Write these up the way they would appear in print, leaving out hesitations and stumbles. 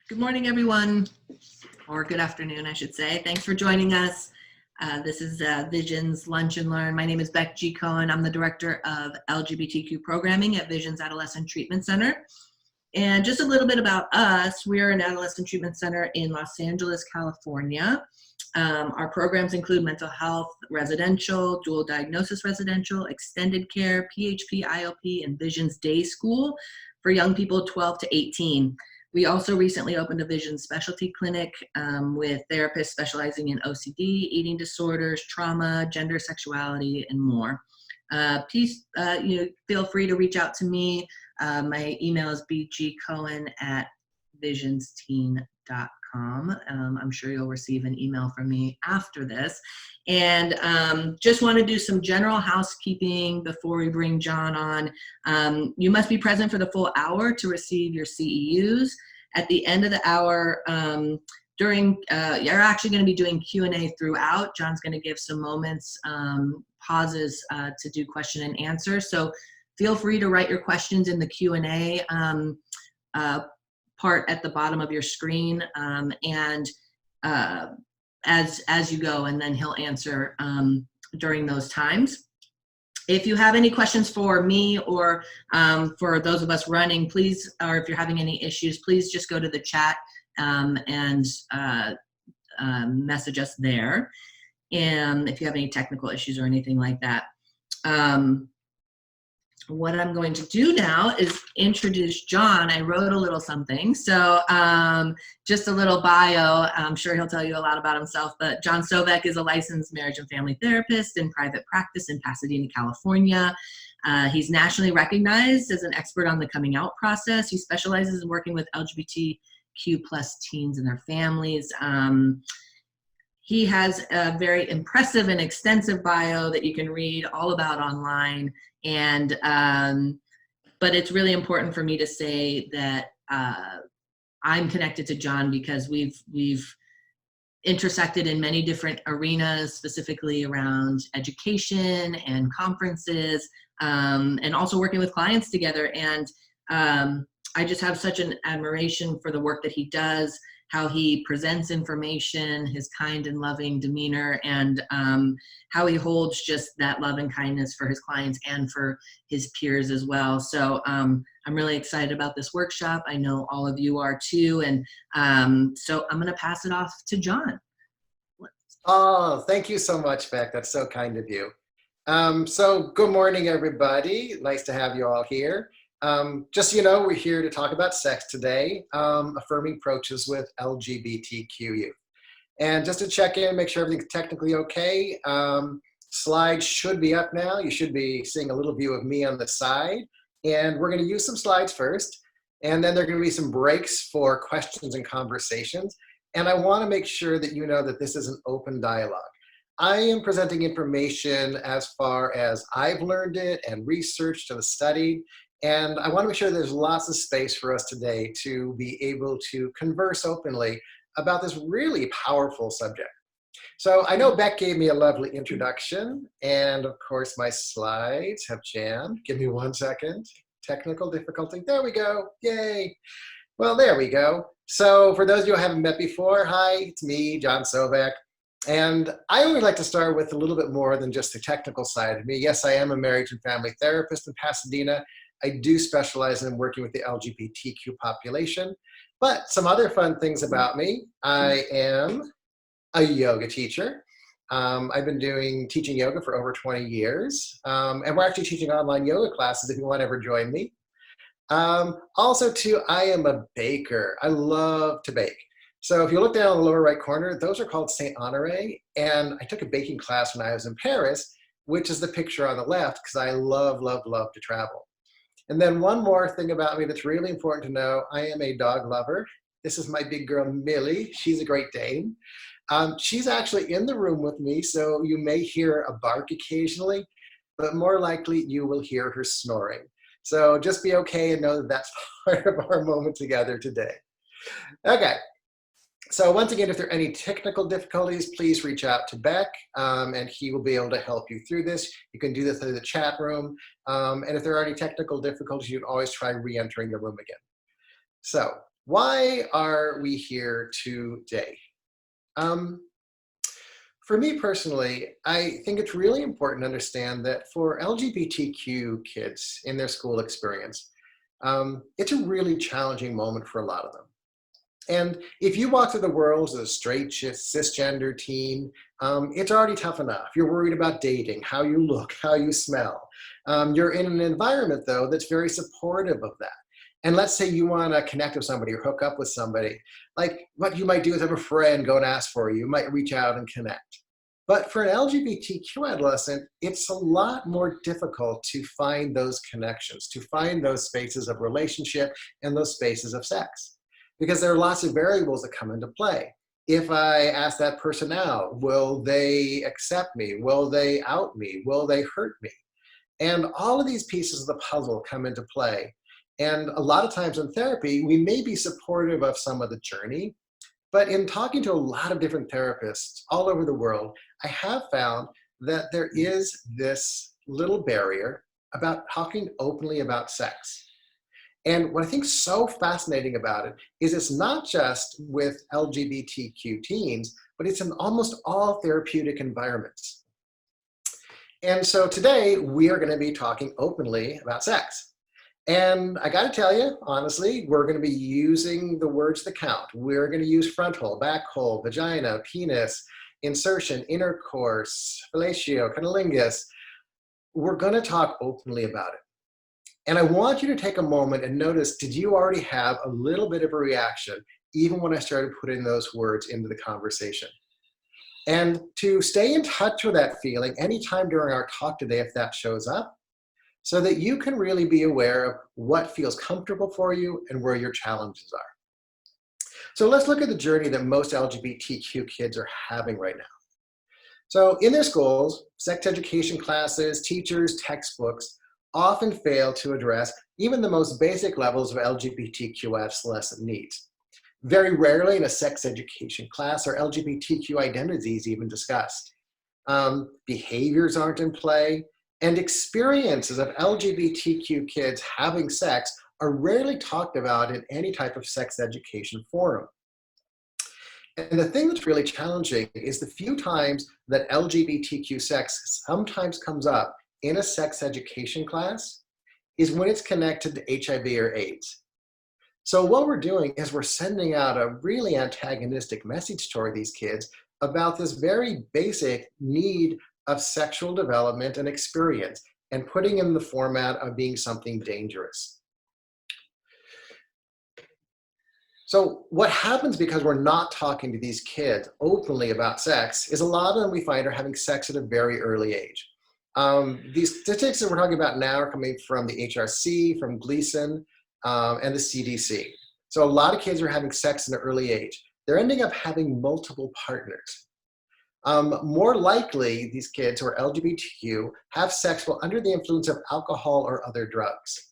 Good morning, everyone, or good afternoon, I should say. Thanks for joining us. This is Vision's Lunch and Learn. My name is Beck G. Cohen. I'm the Director of LGBTQ Programming at Vision's Adolescent Treatment Center. And just a little bit about us, we're an adolescent treatment center in Los Angeles, California. Our programs include mental health, residential, dual diagnosis residential, extended care, PHP, IOP, and Vision's Day School for young people 12 to 18. We also recently opened a Vision specialty clinic with therapists specializing in OCD, eating disorders, trauma, gender, sexuality, and more. Please feel free to reach out to me. My email is bgcohen@visionsteen.com. I'm sure you'll receive an email from me after this. And just want to do some general housekeeping before we bring John on. You must be present for the full hour to receive your CEUs. At the end of the hour, you're actually going to be doing Q&A throughout. John's going to give some moments, pauses to do question and answer. So feel free to write your questions in the Q&A part at the bottom of your screen, and as you go, and then he'll answer during those times. If you have any questions for me or for those of us running, please, or if you're having any issues, please just go to the chat and message us there. And if you have any technical issues or anything like that. What I'm going to do now is introduce John. I wrote a little something. So just a little bio. I'm sure he'll tell you a lot about himself, but John Sovek is a licensed marriage and family therapist in private practice in Pasadena, California. He's nationally recognized as an expert on the coming out process. He specializes in working with LGBTQ plus teens and their families. He has a very impressive and extensive bio that you can read all about online. And but it's really important for me to say that I'm connected to John because we've intersected in many different arenas, specifically around education and conferences, and also working with clients together. And I just have such an admiration for the work that he does, how he presents information, his kind and loving demeanor, and how he holds just that love and kindness for his clients and for his peers as well. So I'm really excited about this workshop. I know all of you are too. And so I'm going to pass it off to John. Oh, thank you so much, Beck. That's so kind of you. So good morning, everybody. Nice to have you all here. Just so you know, we're here to talk about sex today, affirming approaches with LGBTQ youth. And just to check in, make sure everything's technically okay, slides should be up now. You should be seeing a little view of me on the side. And we're going to use some slides first, and then there are going to be some breaks for questions and conversations. And I want to make sure that you know that this is an open dialogue. I am presenting information as far as I've learned it and researched and studied. And I want to make sure there's lots of space for us today to be able to converse openly about this really powerful subject. So I know Beck gave me a lovely introduction, and of course my slides have jammed. Give me 1 second. Technical difficulty. There we go. Yay. Well, there we go. So for those of you who haven't met before, hi, it's me, John Sovek. And I always like to start with a little bit more than just the technical side of me. Yes, I am a marriage and family therapist in Pasadena. I do specialize in working with the LGBTQ population, but some other fun things about me. I am a yoga teacher. I've been teaching yoga for over 20 years, and we're actually teaching online yoga classes if you want to ever join me. Also, too, I am a baker. I love to bake. So if you look down in the lower right corner, those are called Saint Honoré, and I took a baking class when I was in Paris, which is the picture on the left, because I love, love, love to travel. And then one more thing about me that's really important to know, I am a dog lover. This is my big girl, Millie. She's a Great Dane. She's actually in the room with me, so you may hear a bark occasionally, but more likely you will hear her snoring. So just be okay and know that that's part of our moment together today. Okay. So once again, if there are any technical difficulties, please reach out to Beck, and he will be able to help you through this. You can do this through the chat room. And if there are any technical difficulties, you can always try re-entering the room again. So Why are we here today? Um, for me personally, I think it's really important to understand that for LGBTQ kids in their school experience, it's a really challenging moment for a lot of them. And if you walk through the world as a straight cisgender teen, it's already tough enough. You're worried about dating, how you look, how you smell. You're in an environment, though, that's very supportive of that. And let's say you want to connect with somebody or hook up with somebody. Like what you might do is have a friend go and ask for you. You might reach out and connect. But for an LGBTQ adolescent, it's a lot more difficult to find those connections, to find those spaces of relationship and those spaces of sex, because there are lots of variables that come into play. If I ask that person out, will they accept me? Will they out me? Will they hurt me? And all of these pieces of the puzzle come into play. And a lot of times in therapy, we may be supportive of some of the journey, but in talking to a lot of different therapists all over the world, I have found that there is this little barrier about talking openly about sex. And what I think is so fascinating about it is it's not just with LGBTQ teens, but it's in almost all therapeutic environments. And so today we are going to be talking openly about sex. And I got to tell you, honestly, we're going to be using the words that count. We're going to use front hole, back hole, vagina, penis, insertion, intercourse, fellatio, cunnilingus. We're going to talk openly about it. And I want you to take a moment and notice, did you already have a little bit of a reaction, even when I started putting those words into the conversation? And to stay in touch with that feeling anytime during our talk today, if that shows up, so that you can really be aware of what feels comfortable for you and where your challenges are. So let's look at the journey that most LGBTQ kids are having right now. So in their schools, sex education classes, teachers, textbooks often fail to address even the most basic levels of LGBTQ adolescent needs. Very rarely in a sex education class are LGBTQ identities even discussed. Behaviors aren't in play, and experiences of LGBTQ kids having sex are rarely talked about in any type of sex education forum. And the thing that's really challenging is the few times that LGBTQ sex sometimes comes up in a sex education class is when it's connected to HIV or AIDS. So what we're doing is we're sending out a really antagonistic message toward these kids about this very basic need of sexual development and experience, and putting in the format of being something dangerous. So what happens because we're not talking to these kids openly about sex is a lot of them we find are having sex at a very early age. These statistics that we're talking about now are coming from the HRC, from Gleason, and the CDC. So a lot of kids are having sex at an early age. They're ending up having multiple partners. More likely, these kids who are LGBTQ have sex while under the influence of alcohol or other drugs.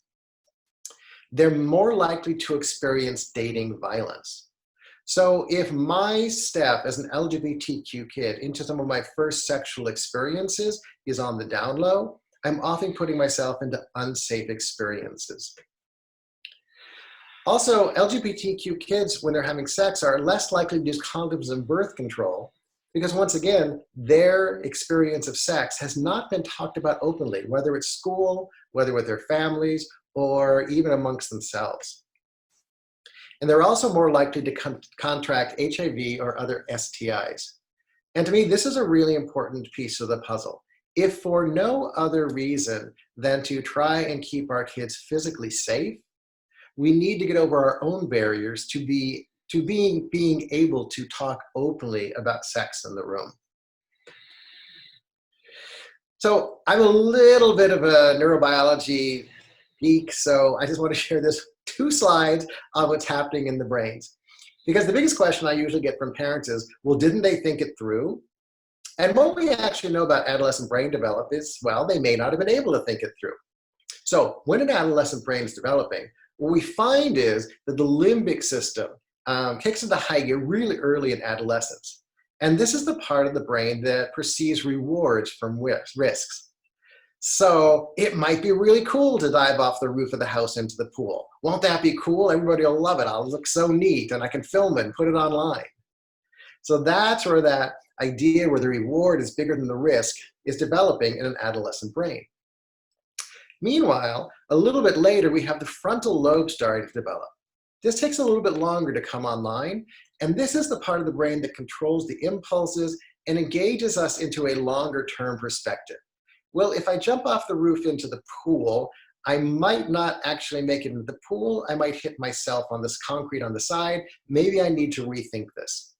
They're more likely to experience dating violence. So if my step as an LGBTQ kid into some of my first sexual experiences is on the down low, I'm often putting myself into unsafe experiences. Also, LGBTQ kids, when they're having sex, are less likely to use condoms and birth control, because once again, their experience of sex has not been talked about openly, whether it's school, whether with their families, or even amongst themselves. And they're also more likely to contract HIV or other STIs. And to me, this is a really important piece of the puzzle. If for no other reason than to try and keep our kids physically safe, we need to get over our own barriers to being able to talk openly about sex in the room. So I'm a little bit of a neurobiology geek, so I just want to share this 2 slides on what's happening in the brains. Because the biggest question I usually get from parents is, well, didn't they think it through? And what we actually know about adolescent brain development is, well, they may not have been able to think it through. So when an adolescent brain is developing, what we find is that the limbic system kicks into high gear really early in adolescence. And this is the part of the brain that perceives rewards from risks. So it might be really cool to dive off the roof of the house into the pool. Won't that be cool? Everybody will love it. I'll look so neat and I can film it and put it online. So that's where that idea where the reward is bigger than the risk is developing in an adolescent brain. Meanwhile, a little bit later, we have the frontal lobe starting to develop. This takes a little bit longer to come online, and this is the part of the brain that controls the impulses and engages us into a longer term perspective. Well, if I jump off the roof into the pool, I might not actually make it into the pool. I might hit myself on this concrete on the side. Maybe I need to rethink this.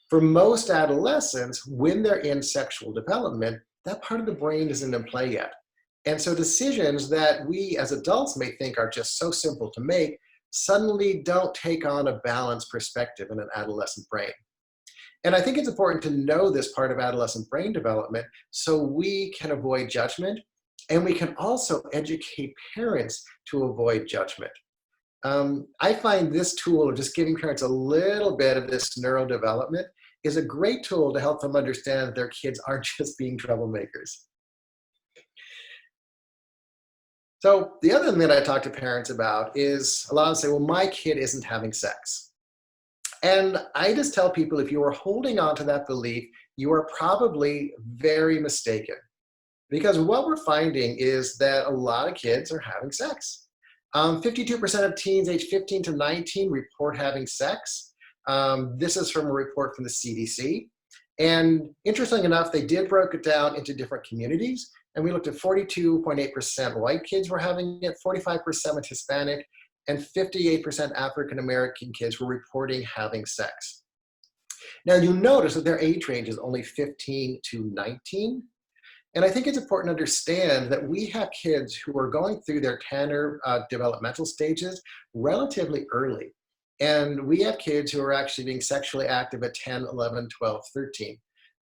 For most adolescents, when they're in sexual development, that part of the brain isn't in play yet. And so decisions that we as adults may think are just so simple to make suddenly don't take on a balanced perspective in an adolescent brain. And I think it's important to know this part of adolescent brain development so we can avoid judgment, and we can also educate parents to avoid judgment. I find this tool of just giving parents a little bit of this neurodevelopment is a great tool to help them understand that their kids aren't just being troublemakers. So the other thing that I talk to parents about is a lot of them say, well, my kid isn't having sex. And I just tell people, if you are holding on to that belief, you are probably very mistaken. Because what we're finding is that a lot of kids are having sex. 52% of teens aged 15 to 19 report having sex. This is from a report from the CDC. And interestingly enough, they did break it down into different communities. And we looked at 42.8% white kids were having it, 45% Hispanic, and 58% African American kids were reporting having sex. Now you notice that their age range is only 15 to 19. And I think it's important to understand that we have kids who are going through their Tanner developmental stages relatively early. And we have kids who are actually being sexually active at 10, 11, 12, 13.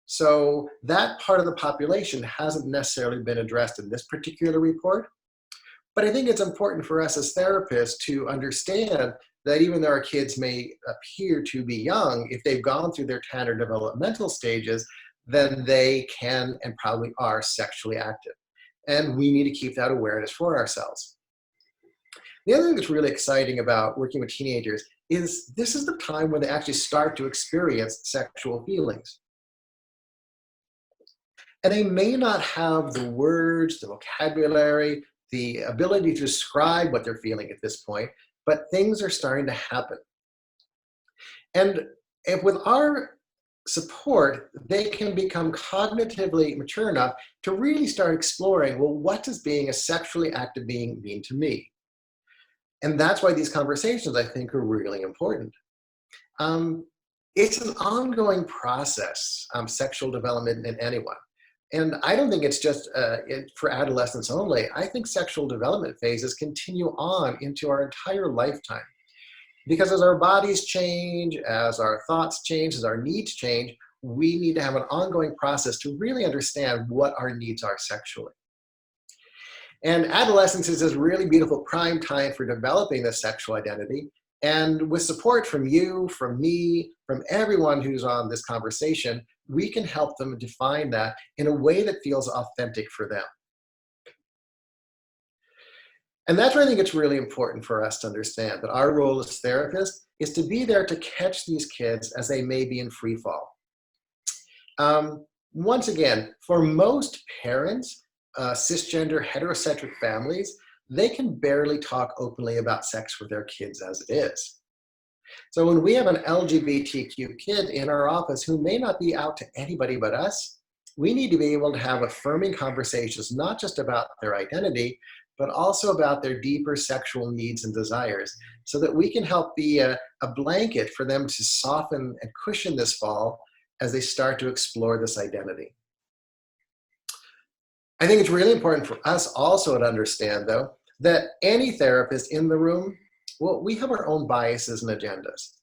So that part of the population hasn't necessarily been addressed in this particular report. But I think it's important for us as therapists to understand that even though our kids may appear to be young, if they've gone through their Tanner developmental stages, then they can and probably are sexually active. And we need to keep that awareness for ourselves. The other thing that's really exciting about working with teenagers is this is the time when they actually start to experience sexual feelings. And they may not have the words, the vocabulary, the ability to describe what they're feeling at this point, but things are starting to happen. And if with our support, they can become cognitively mature enough to really start exploring, well, what does being a sexually active being mean to me? And that's why these conversations, I think, are really important. It's an ongoing process, sexual development in anyone. And I don't think it's just for adolescents only. I think sexual development phases continue on into our entire lifetime. Because as our bodies change, as our thoughts change, as our needs change, we need to have an ongoing process to really understand what our needs are sexually. And adolescence is this really beautiful prime time for developing this sexual identity. And with support from you, from me, from everyone who's on this conversation, we can help them define that in a way that feels authentic for them. And that's where I think it's really important for us to understand that our role as therapists is to be there to catch these kids as they may be in free fall. Once again, for most parents, cisgender, heterocentric families, they can barely talk openly about sex with their kids as it is. So when we have an LGBTQ kid in our office who may not be out to anybody but us, we need to be able to have affirming conversations, not just about their identity, but also about their deeper sexual needs and desires, so that we can help be a blanket for them to soften and cushion this fall as they start to explore this identity. I think it's really important for us also to understand, though, that any therapist in the room, well, we have our own biases and agendas.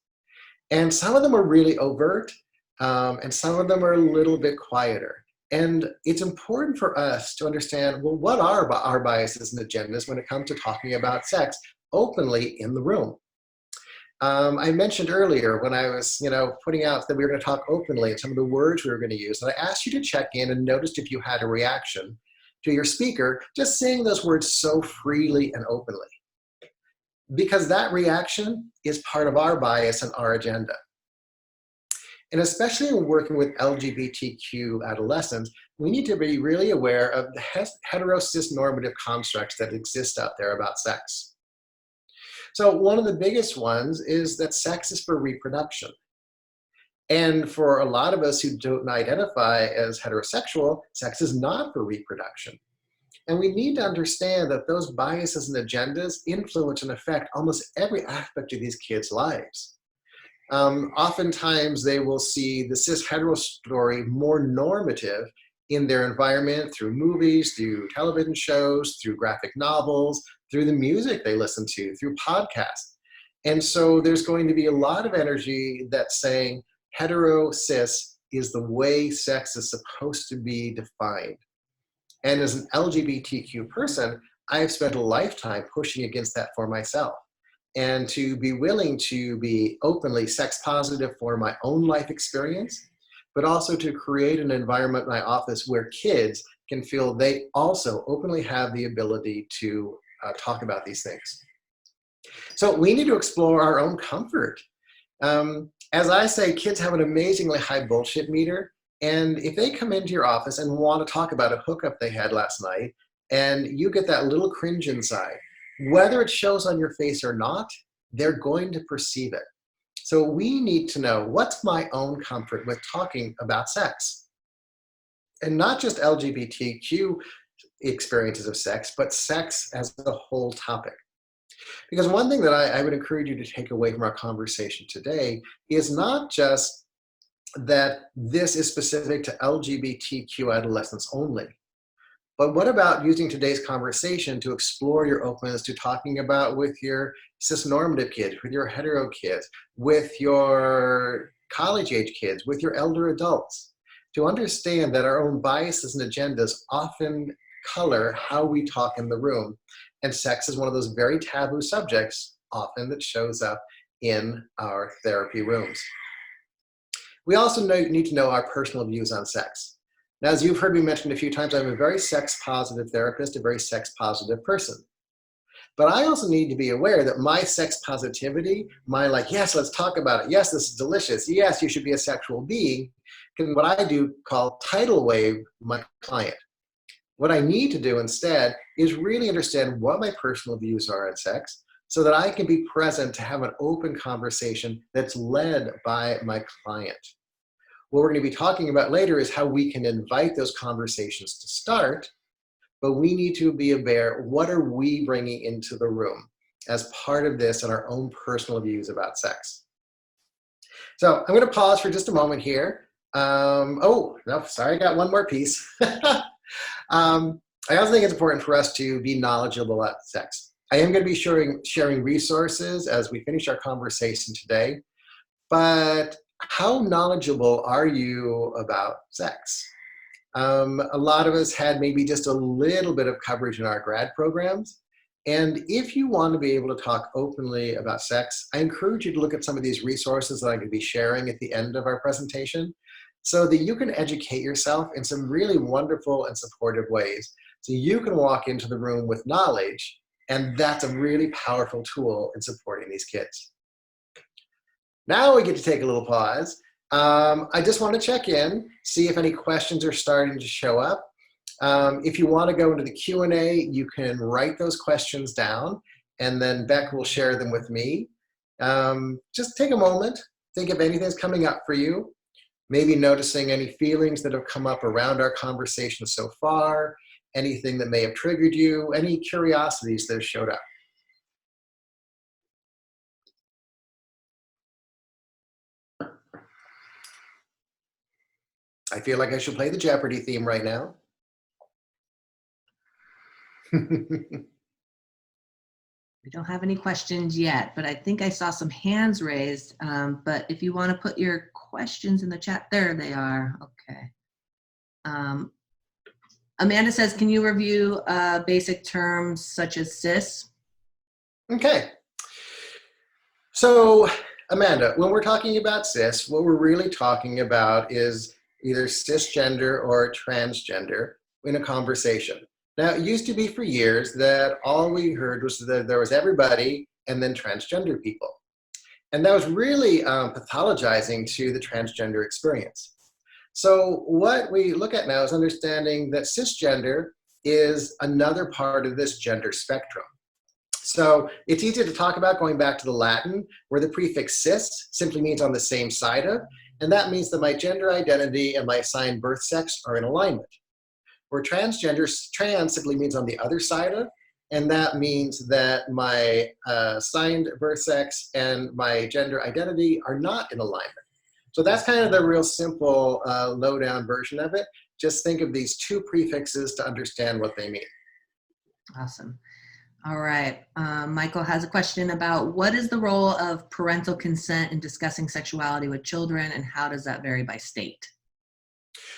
And some of them are really overt, and some of them are a little bit quieter. And it's important for us to understand, well, what are our biases and agendas when it comes to talking about sex openly in the room? I mentioned earlier when I was, putting out that we were going to talk openly and some of the words we were going to use, and I asked you to check in and noticed if you had a reaction. to your speaker, just saying those words so freely and openly. Because that reaction is part of our bias and our agenda. And especially when working with LGBTQ adolescents, we need to be really aware of the hetero-cis-normative constructs that exist out there about sex. So one of the biggest ones is that sex is for reproduction. And for a lot of us who don't identify as heterosexual, sex is not for reproduction. And we need to understand that those biases and agendas influence and affect almost every aspect of these kids' lives. Oftentimes they will see the cis-hetero story more normative in their environment through movies, through television shows, through graphic novels, through the music they listen to, through podcasts. And so there's going to be a lot of energy that's saying hetero-cis is the way sex is supposed to be defined. And as an LGBTQ person, I have spent a lifetime pushing against that for myself. And to be willing to be openly sex positive for my own life experience, but also to create an environment in my office where kids can feel they also openly have the ability to talk about these things. So we need to explore our own comfort. As I say, kids have an amazingly high bullshit meter. And if they come into your office and want to talk about a hookup they had last night, and you get that little cringe inside, whether it shows on your face or not, they're going to perceive it. So we need to know, what's my own comfort with talking about sex? And not just LGBTQ experiences of sex, but sex as a whole topic. Because one thing that I would encourage you to take away from our conversation today is not just that this is specific to LGBTQ adolescents only, but what about using today's conversation to explore your openness to talking about with your cis-normative kids, with your hetero kids, with your college-age kids, with your elder adults, to understand that our own biases and agendas often color how we talk in the room. And sex is one of those very taboo subjects often that shows up in our therapy rooms. We also need to know our personal views on sex. Now, as you've heard me mention a few times, I'm a very sex-positive therapist, a very sex-positive person. But I also need to be aware that my sex positivity, my like, yes, let's talk about it. Yes, this is delicious. Yes, you should be a sexual being, can what I do call tidal wave my client. What I need to do instead is really understand what my personal views are on sex so that I can be present to have an open conversation that's led by my client. What we're going to be talking about later is how we can invite those conversations to start, but we need to be aware, what are we bringing into the room as part of this and our own personal views about sex? So I'm going to pause for just a moment here. Oh, no, sorry, I got one more piece. I also think it's important for us to be knowledgeable about sex. I am going to be sharing resources as we finish our conversation today, but how knowledgeable are you about sex? A lot of us had maybe just a little bit of coverage in our grad programs. And if you want to be able to talk openly about sex, I encourage you to look at some of these resources that I'm going to be sharing at the end of our presentation so that you can educate yourself in some really wonderful and supportive ways. So you can walk into the room with knowledge, and that's a really powerful tool in supporting these kids. Now we get to take a little pause. I just want to check in, see if any questions are starting to show up. If you want to go into the Q&A, you can write those questions down, and then Beck will share them with me. Just take a moment, think if anything's coming up for you, maybe noticing any feelings that have come up around our conversation so far, anything that may have triggered you, any curiosities that have showed up. I feel like I should play the Jeopardy theme right now. We don't have any questions yet, but I think I saw some hands raised. But if you want to put your questions in the chat, there they are. Okay. Amanda says, can you review basic terms such as cis? Okay. So, Amanda, when we're talking about cis, what we're really talking about is either cisgender or transgender in a conversation. Now, it used to be for years that all we heard was that there was everybody and then transgender people. And that was really pathologizing to the transgender experience. So what we look at now is understanding that cisgender is another part of this gender spectrum. So it's easy to talk about going back to the Latin, where the prefix cis simply means on the same side of, and that means that my gender identity and my assigned birth sex are in alignment. Where transgender, trans simply means on the other side of, and that means that my assigned birth sex and my gender identity are not in alignment. So that's kind of the real simple low-down version of it. Just think of these two prefixes to understand what they mean. Awesome. All right. Michael has a question about what is the role of parental consent in discussing sexuality with children, and how does that vary by state?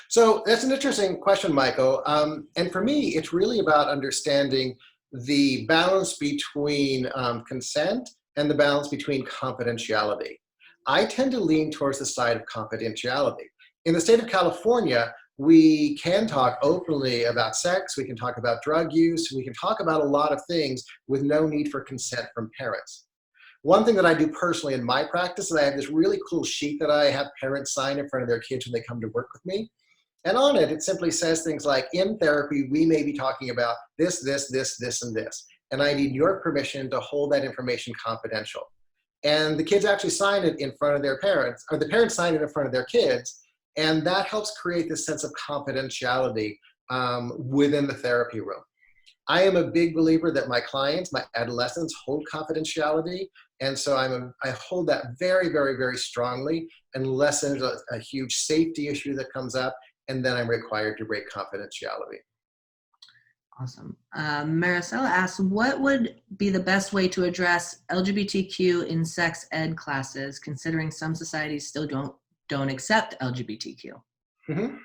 So that's an interesting question, Michael. And for me, it's really about understanding the balance between consent and the balance between confidentiality. I tend to lean towards the side of confidentiality. In the state of California, we can talk openly about sex, we can talk about drug use, we can talk about a lot of things with no need for consent from parents. One thing that I do personally in my practice is I have this really cool sheet that I have parents sign in front of their kids when they come to work with me. And on it, it simply says things like, in therapy, we may be talking about this, this, this, this, and this. And I need your permission to hold that information confidential. And the kids actually sign it in front of their parents, or the parents sign it in front of their kids. And that helps create this sense of confidentiality within the therapy room. I am a big believer that my clients, my adolescents, hold confidentiality. And so I hold that very, very, very strongly, unless there's a huge safety issue that comes up, and then I'm required to break confidentiality. Awesome. Maricela asks, what would be the best way to address LGBTQ in sex ed classes, considering some societies still don't accept LGBTQ? Mm-hmm.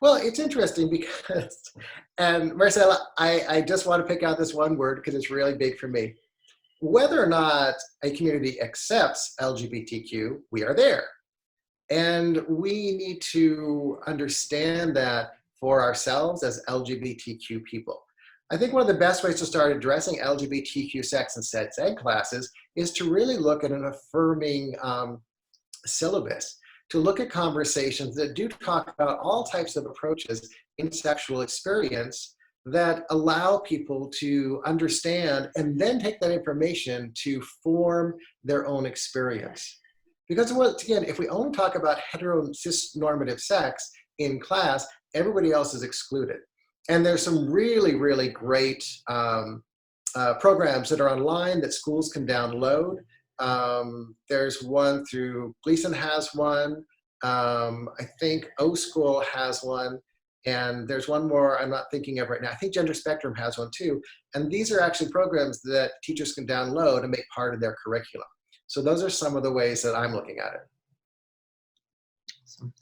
Well, it's interesting because, and Maricela, I just want to pick out this one word because it's really big for me. Whether or not a community accepts LGBTQ, we are there. And we need to understand that for ourselves as LGBTQ people. I think one of the best ways to start addressing LGBTQ sex and sex ed classes is to really look at an affirming syllabus, to look at conversations that do talk about all types of approaches in sexual experience that allow people to understand and then take that information to form their own experience. Because once again, if we only talk about hetero cis-normative sex in class, everybody else is excluded. And there's some really, really great programs that are online that schools can download. There's one through, Gleason has one. I think O School has one. And there's one more I'm not thinking of right now. I think Gender Spectrum has one too. And these are actually programs that teachers can download and make part of their curriculum. So those are some of the ways that I'm looking at it. Awesome.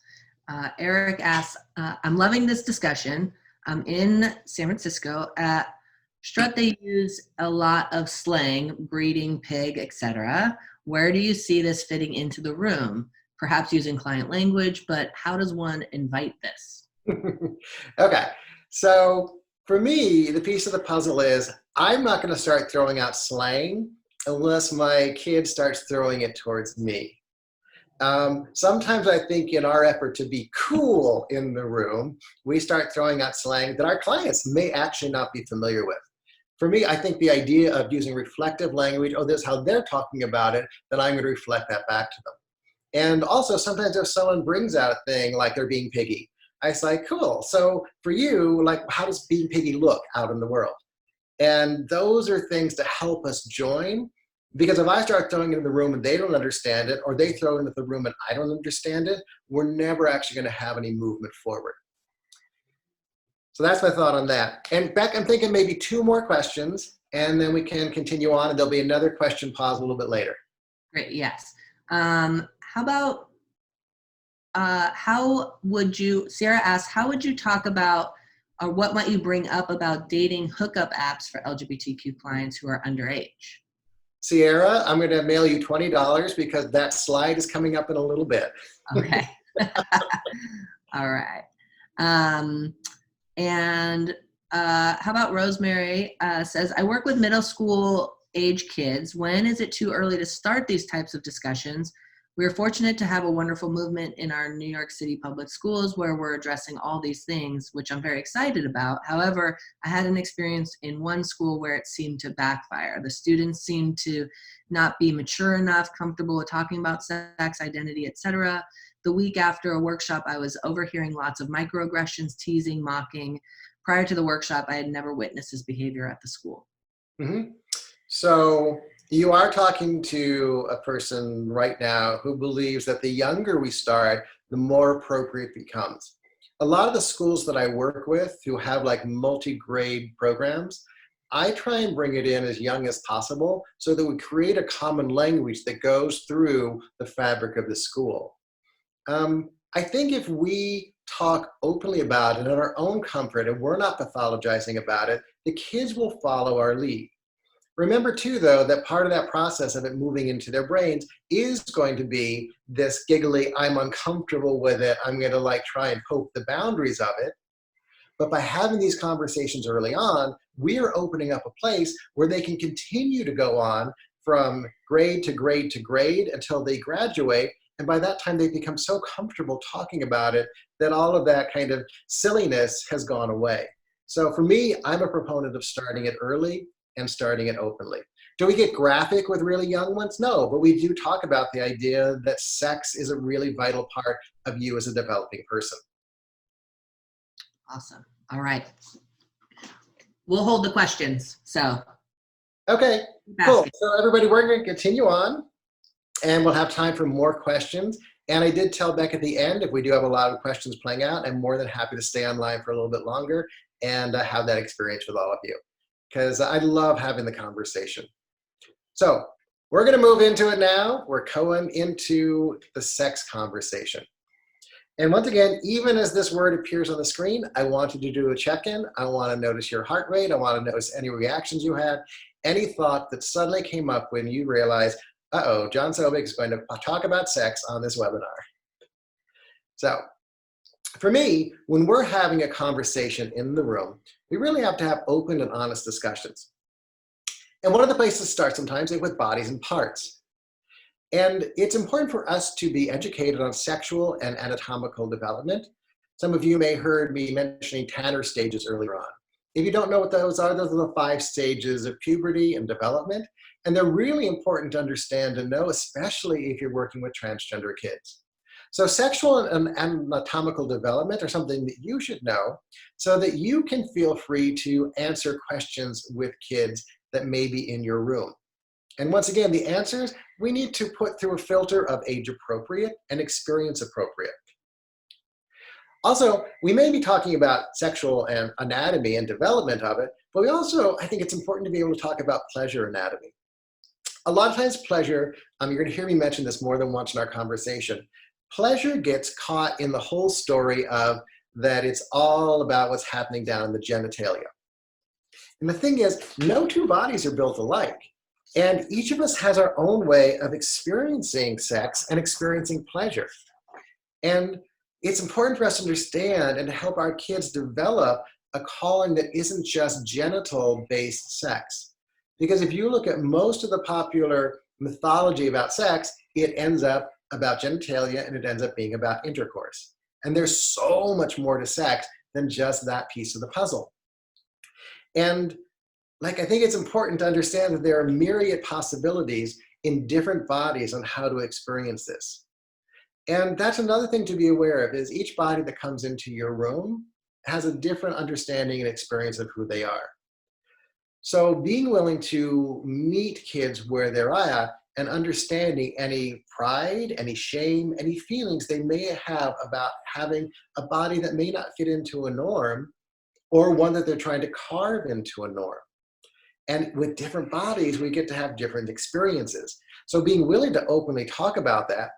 Eric asks, I'm loving this discussion. I'm in San Francisco. At Strut, they use a lot of slang, breeding, pig, etc. Where do you see this fitting into the room? Perhaps using client language, but how does one invite this? Okay, so for me, the piece of the puzzle is I'm not going to start throwing out slang unless my kid starts throwing it towards me. Sometimes I think in our effort to be cool in the room, we start throwing out slang that our clients may actually not be familiar with. For me, I think the idea of using reflective language, oh, this is how they're talking about it, then I'm going to reflect that back to them. And also sometimes if someone brings out a thing like they're being piggy, I say, cool, so for you, like, how does being piggy look out in the world? And those are things to help us join. Because if I start throwing it in the room and they don't understand it, or they throw it into the room and I don't understand it, we're never actually going to have any movement forward. So that's my thought on that. And Beck, I'm thinking maybe 2 more questions, and then we can continue on, and there'll be another question pause a little bit later. Great, yes. How about, how would you, Sarah asks, how would you talk about, or what might you bring up about dating hookup apps for LGBTQ clients who are underage? Sierra, I'm going to mail you $20 because that slide is coming up in a little bit. Okay. All right. And How about Rosemary says, I work with middle school age kids. When is it too early to start these types of discussions? We are fortunate to have a wonderful movement in our New York City public schools where we're addressing all these things, which I'm very excited about. However, I had an experience in one school where it seemed to backfire. The students seemed to not be mature enough, comfortable with talking about sex, identity, etc. The week after a workshop, I was overhearing lots of microaggressions, teasing, mocking. Prior to the workshop, I had never witnessed this behavior at the school. Mm-hmm. So you are talking to a person right now who believes that the younger we start, the more appropriate it becomes. A lot of the schools that I work with who have like multi-grade programs, I try and bring it in as young as possible so that we create a common language that goes through the fabric of the school. I think if we talk openly about it in our own comfort and we're not pathologizing about it, the kids will follow our lead. Remember too, though, that part of that process of it moving into their brains is going to be this giggly, I'm uncomfortable with it, I'm going to like try and poke the boundaries of it. But by having these conversations early on, we are opening up a place where they can continue to go on from grade to grade to grade until they graduate. And by that time, they become so comfortable talking about it that all of that kind of silliness has gone away. So for me, I'm a proponent of starting it early and starting it openly. Do we get graphic with really young ones? No, but we do talk about the idea that sex is a really vital part of you as a developing person. Awesome. All right. We'll hold the questions. So. Okay, cool. So everybody, we're going to continue on and we'll have time for more questions. And I did tell Beck at the end, if we do have a lot of questions playing out, I'm more than happy to stay online for a little bit longer and have that experience with all of you, because I love having the conversation. So we're going to move into it now. We're going into the sex conversation. And once again, even as this word appears on the screen, I want you to do a check-in. I want to notice your heart rate. I want to notice any reactions you had, any thought that suddenly came up when you realized, uh-oh, John Sobek is going to talk about sex on this webinar. So for me, when we're having a conversation in the room, we really have to have open and honest discussions. And one of the places to start sometimes is with bodies and parts. And it's important for us to be educated on sexual and anatomical development. Some of you may have heard me mentioning Tanner stages earlier on. If you don't know what those are the 5 stages of puberty and development. And they're really important to understand and know, especially if you're working with transgender kids. So sexual and anatomical development are something that you should know so that you can feel free to answer questions with kids that may be in your room. And once again, the answers we need to put through a filter of age appropriate and experience appropriate. Also, we may be talking about sexual and anatomy and development of it, but we also, I think it's important to be able to talk about pleasure anatomy. A lot of times pleasure, you're going to hear me mention this more than once in our conversation, pleasure gets caught in the whole story of that it's all about what's happening down in the genitalia. And the thing is, no two bodies are built alike. And each of us has our own way of experiencing sex and experiencing pleasure. And it's important for us to understand and to help our kids develop a calling that isn't just genital-based sex. Because if you look at most of the popular mythology about sex, it ends up about genitalia and it ends up being about intercourse. And there's so much more to sex than just that piece of the puzzle. And I think it's important to understand that there are myriad possibilities in different bodies on how to experience this. And that's another thing to be aware of, is each body that comes into your room has a different understanding and experience of who they are. So being willing to meet kids where they're at and understanding any pride, any shame, any feelings they may have about having a body that may not fit into a norm or one that they're trying to carve into a norm. And with different bodies, we get to have different experiences. So being willing to openly talk about that.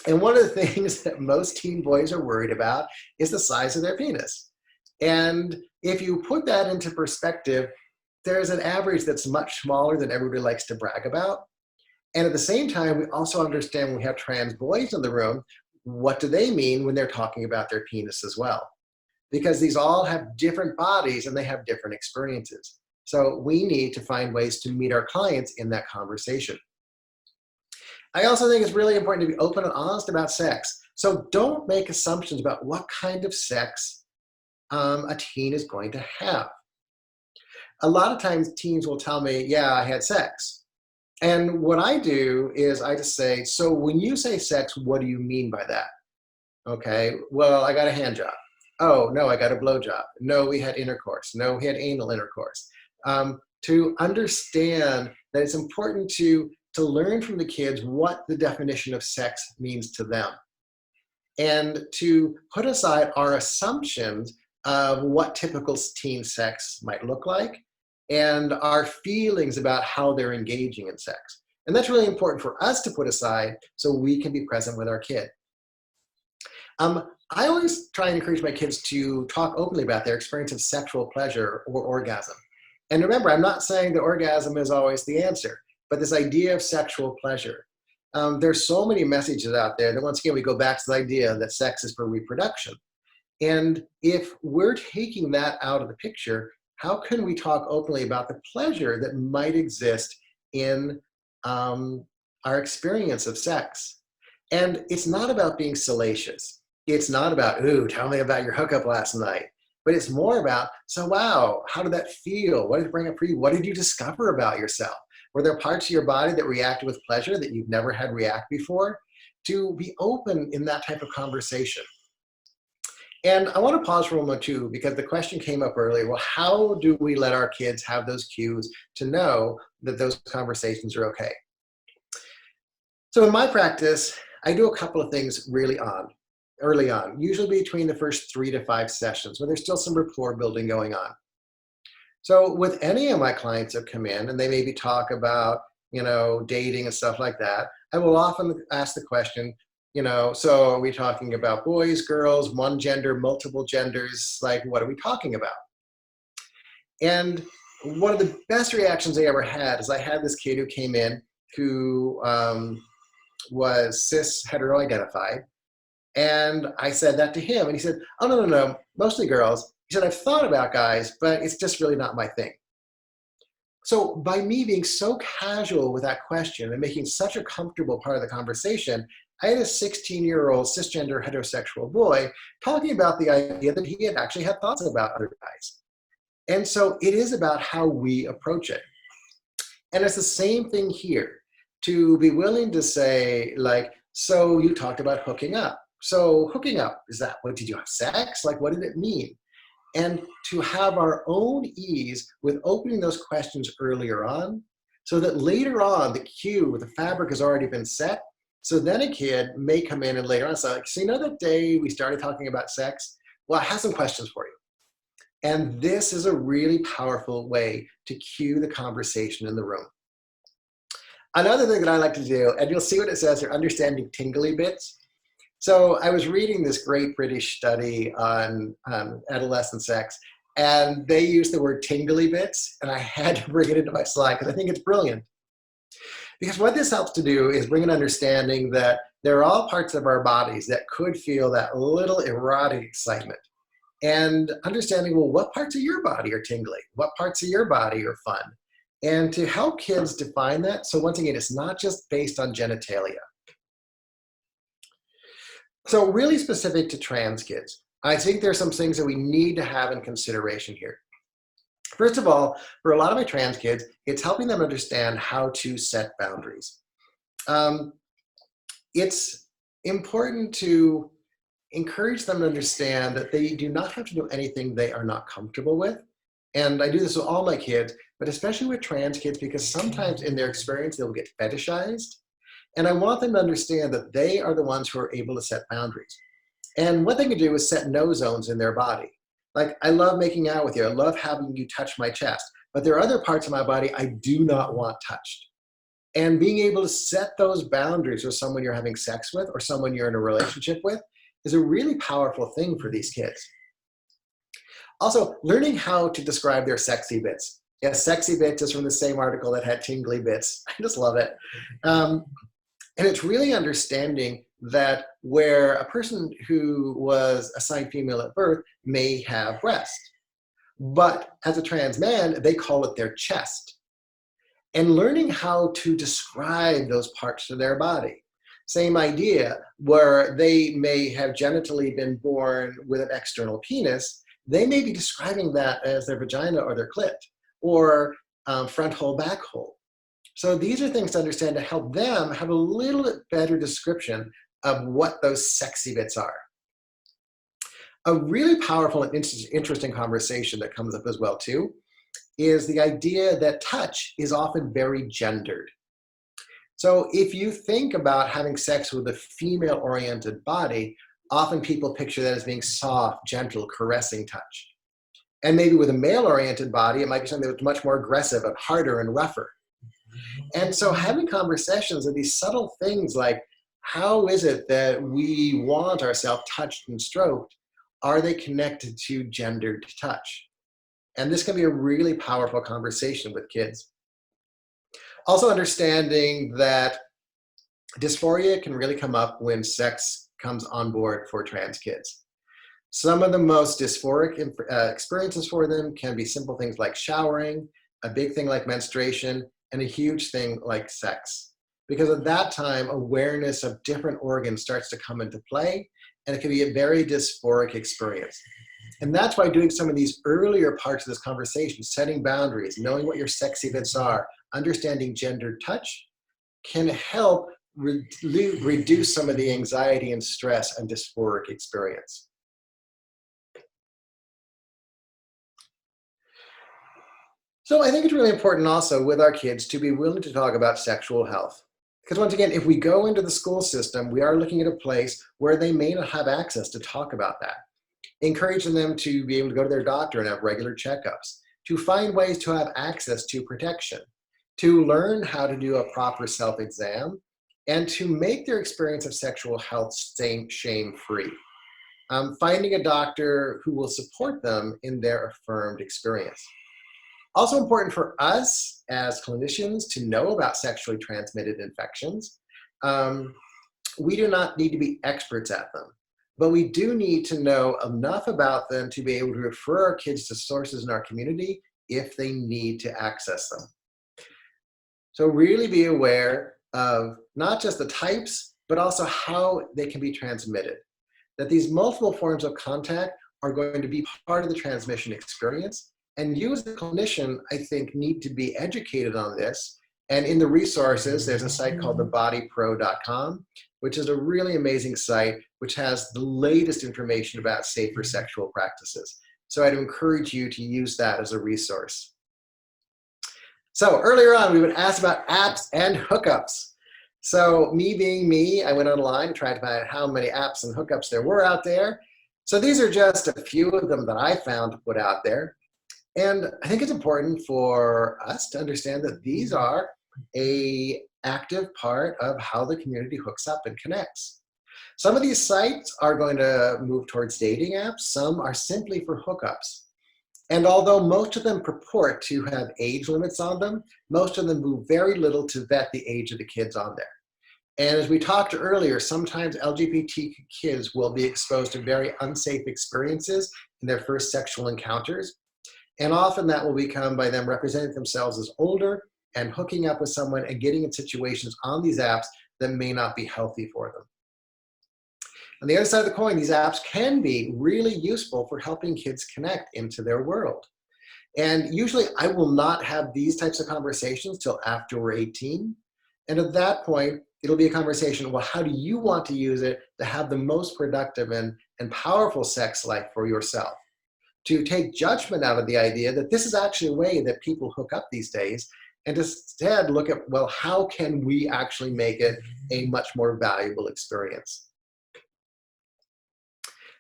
And one of the things that most teen boys are worried about is the size of their penis. And if you put that into perspective, there's an average that's much smaller than everybody likes to brag about. And at the same time, we also understand when we have trans boys in the room, what do they mean when they're talking about their penis as well? because these all have different bodies and they have different experiences. So we need to find ways to meet our clients in that conversation. I also think it's really important to be open and honest about sex. So don't make assumptions about what kind of sex a teen is going to have. A lot of times teens will tell me, yeah, I had sex. And what I do is I just say, so when you say sex, what do you mean by that? Okay, well, I got a hand job. Oh, no, I got a blow job. No, we had intercourse. No, we had anal intercourse. To understand that it's important to learn from the kids what the definition of sex means to them, and to put aside our assumptions of what typical teen sex might look like and our feelings about how they're engaging in sex. And that's really important for us to put aside so we can be present with our kid. I always try and encourage my kids to talk openly about their experience of sexual pleasure or orgasm. And remember, I'm not saying that orgasm is always the answer, but this idea of sexual pleasure. There's so many messages out there that once again, we go back to the idea that sex is for reproduction. And if we're taking that out of the picture, how can we talk openly about the pleasure that might exist in our experience of sex? And it's not about being salacious. It's not about, ooh, tell me about your hookup last night. But it's more about, so wow, how did that feel? What did it bring up for you? What did you discover about yourself? Were there parts of your body that reacted with pleasure that you've never had react before? To be open in that type of conversation. And I want to pause for a moment too, because the question came up earlier, well, how do we let our kids have those cues to know that those conversations are okay? So in my practice, I do a couple of things early on, usually between the first 3 to 5 sessions, where there's still some rapport building going on. So with any of my clients that come in and they maybe talk about, dating and stuff like that, I will often ask the question, so are we talking about boys, girls, one gender, multiple genders? Like, what are we talking about? And one of the best reactions I ever had is I had this kid who came in who was cis hetero identified. And I said that to him, and he said, oh, no, mostly girls. He said, I've thought about guys, but it's just really not my thing. So by me being so casual with that question and making such a comfortable part of the conversation, I had a 16-year-old cisgender heterosexual boy talking about the idea that he had actually had thoughts about other guys. And so it is about how we approach it. And it's the same thing here, to be willing to say, like, so you talked about hooking up. So hooking up, is that, what, did you have sex? Like, what did it mean? And to have our own ease with opening those questions earlier on, so that later on the cue, the fabric has already been set. So then a kid may come in and later on say, like, so that day we started talking about sex? Well, I have some questions for you. And this is a really powerful way to cue the conversation in the room. Another thing that I like to do, and you'll see what it says here, understanding tingly bits. So I was reading this great British study on adolescent sex, and they used the word tingly bits, and I had to bring it into my slide because I think it's brilliant. Because what this helps to do is bring an understanding that there are all parts of our bodies that could feel that little erotic excitement. And understanding, well, what parts of your body are tingly? What parts of your body are fun? And to help kids define that, so once again, it's not just based on genitalia. So really specific to trans kids, I think there's some things that we need to have in consideration here. First of all, for a lot of my trans kids, it's helping them understand how to set boundaries. It's important to encourage them to understand that they do not have to do anything they are not comfortable with. And I do this with all my kids, but especially with trans kids, because sometimes in their experience, they'll get fetishized. And I want them to understand that they are the ones who are able to set boundaries. And what they can do is set no zones in their body. Like, I love making out with you. I love having you touch my chest. But there are other parts of my body I do not want touched. And being able to set those boundaries with someone you're having sex with or someone you're in a relationship with is a really powerful thing for these kids. Also, learning how to describe their sexy bits. Yes, sexy bits is from the same article that had tingly bits. I just love it. And it's really understanding that where a person who was assigned female at birth may have breast. But as a trans man, they call it their chest. And learning how to describe those parts of their body. Same idea, where they may have genitally been born with an external penis, they may be describing that as their vagina or their clit, or front hole, back hole. So these are things to understand to help them have a little bit better description of what those sexy bits are. A really powerful and interesting conversation that comes up as well too is the idea that touch is often very gendered. So if you think about having sex with a female-oriented body, often people picture that as being soft, gentle, caressing touch. And maybe with a male-oriented body, it might be something that's much more aggressive and harder and rougher. And so having conversations of these subtle things like, how is it that we want ourselves touched and stroked? Are they connected to gendered touch? And this can be a really powerful conversation with kids. Also understanding that dysphoria can really come up when sex comes on board for trans kids. Some of the most dysphoric experiences for them can be simple things like showering, a big thing like menstruation, and a huge thing like sex. Because at that time, awareness of different organs starts to come into play, and it can be a very dysphoric experience. And that's why doing some of these earlier parts of this conversation, setting boundaries, knowing what your sexy bits are, understanding gendered touch, can help reduce some of the anxiety and stress and dysphoric experience. So I think it's really important also with our kids to be willing to talk about sexual health. Because once again, if we go into the school system, we are looking at a place where they may not have access to talk about that. Encouraging them to be able to go to their doctor and have regular checkups, to find ways to have access to protection, to learn how to do a proper self-exam, and to make their experience of sexual health shame-free. Finding a doctor who will support them in their affirmed experience. Also important for us as clinicians to know about sexually transmitted infections. We do not need to be experts at them, but we do need to know enough about them to be able to refer our kids to sources in our community if they need to access them. So really be aware of not just the types, but also how they can be transmitted. That these multiple forms of contact are going to be part of the transmission experience. And you as a clinician, I think, need to be educated on this. And in the resources, there's a site called thebodypro.com, which is a really amazing site, which has the latest information about safer sexual practices. So I'd encourage you to use that as a resource. So earlier on, we would ask about apps and hookups. So me being me, I went online and tried to find out how many apps and hookups there were out there. So these are just a few of them that I found to put out there. And I think it's important for us to understand that these are an active part of how the community hooks up and connects. Some of these sites are going to move towards dating apps. Some are simply for hookups. And although most of them purport to have age limits on them, most of them do very little to vet the age of the kids on there. And as we talked earlier, sometimes LGBTQ kids will be exposed to very unsafe experiences in their first sexual encounters. And often that will become by them representing themselves as older and hooking up with someone and getting in situations on these apps that may not be healthy for them. On the other side of the coin, these apps can be really useful for helping kids connect into their world. And usually I will not have these types of conversations till after we're 18. And at that point, it'll be a conversation, well, how do you want to use it to have the most productive and powerful sex life for yourself? To take judgment out of the idea that this is actually a way that people hook up these days, and instead look at, well, how can we actually make it a much more valuable experience?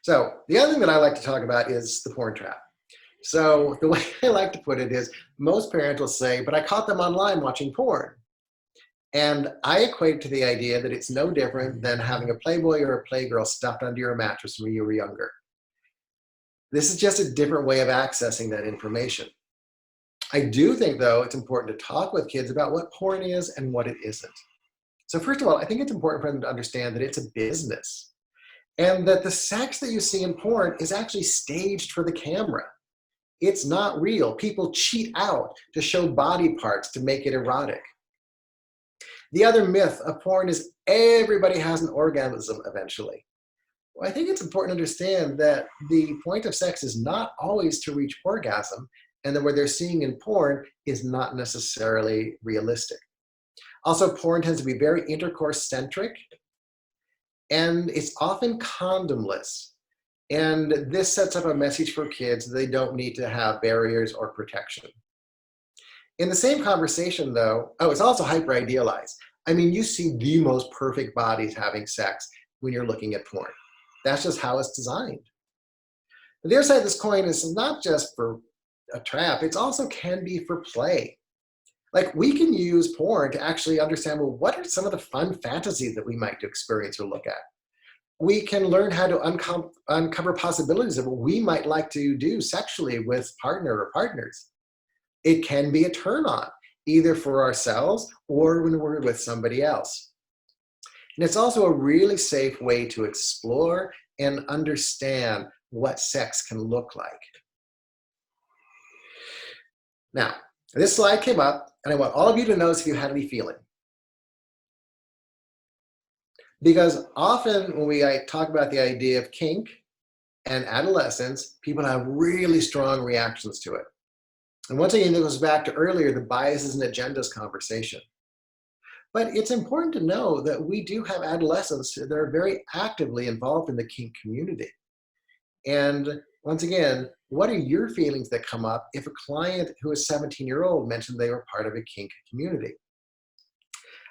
So the other thing that I like to talk about is the porn trap. So the way I like to put it is, most parents will say, but I caught them online watching porn. And I equate to the idea that it's no different than having a Playboy or a Playgirl stuffed under your mattress when you were younger. This is just a different way of accessing that information. I do think, though, it's important to talk with kids about what porn is and what it isn't. So first of all, I think it's important for them to understand that it's a business and that the sex that you see in porn is actually staged for the camera. It's not real. People cheat out to show body parts to make it erotic. The other myth of porn is everybody has an orgasm eventually. Well, I think it's important to understand that the point of sex is not always to reach orgasm, and that what they're seeing in porn is not necessarily realistic. Also, porn tends to be very intercourse-centric, and it's often condomless. And this sets up a message for kids that they don't need to have barriers or protection. In the same conversation, though, it's also hyper-idealized. I mean, you see the most perfect bodies having sex when you're looking at porn. That's just how it's designed. The other side of this coin is not just for a trap, it also can be for play. Like, we can use porn to actually understand, well, what are some of the fun fantasies that we might experience or look at? We can learn how to uncover possibilities of what we might like to do sexually with partner or partners. It can be a turn on, either for ourselves or when we're with somebody else. And it's also a really safe way to explore and understand what sex can look like. Now, this slide came up, and I want all of you to notice if you had any feeling. Because often when we talk about the idea of kink and adolescence, people have really strong reactions to it. And once again, it goes back to earlier, the biases and agendas conversation. But it's important to know that we do have adolescents that are very actively involved in the kink community. And once again, what are your feelings that come up if a client who is 17-year-old mentioned they were part of a kink community?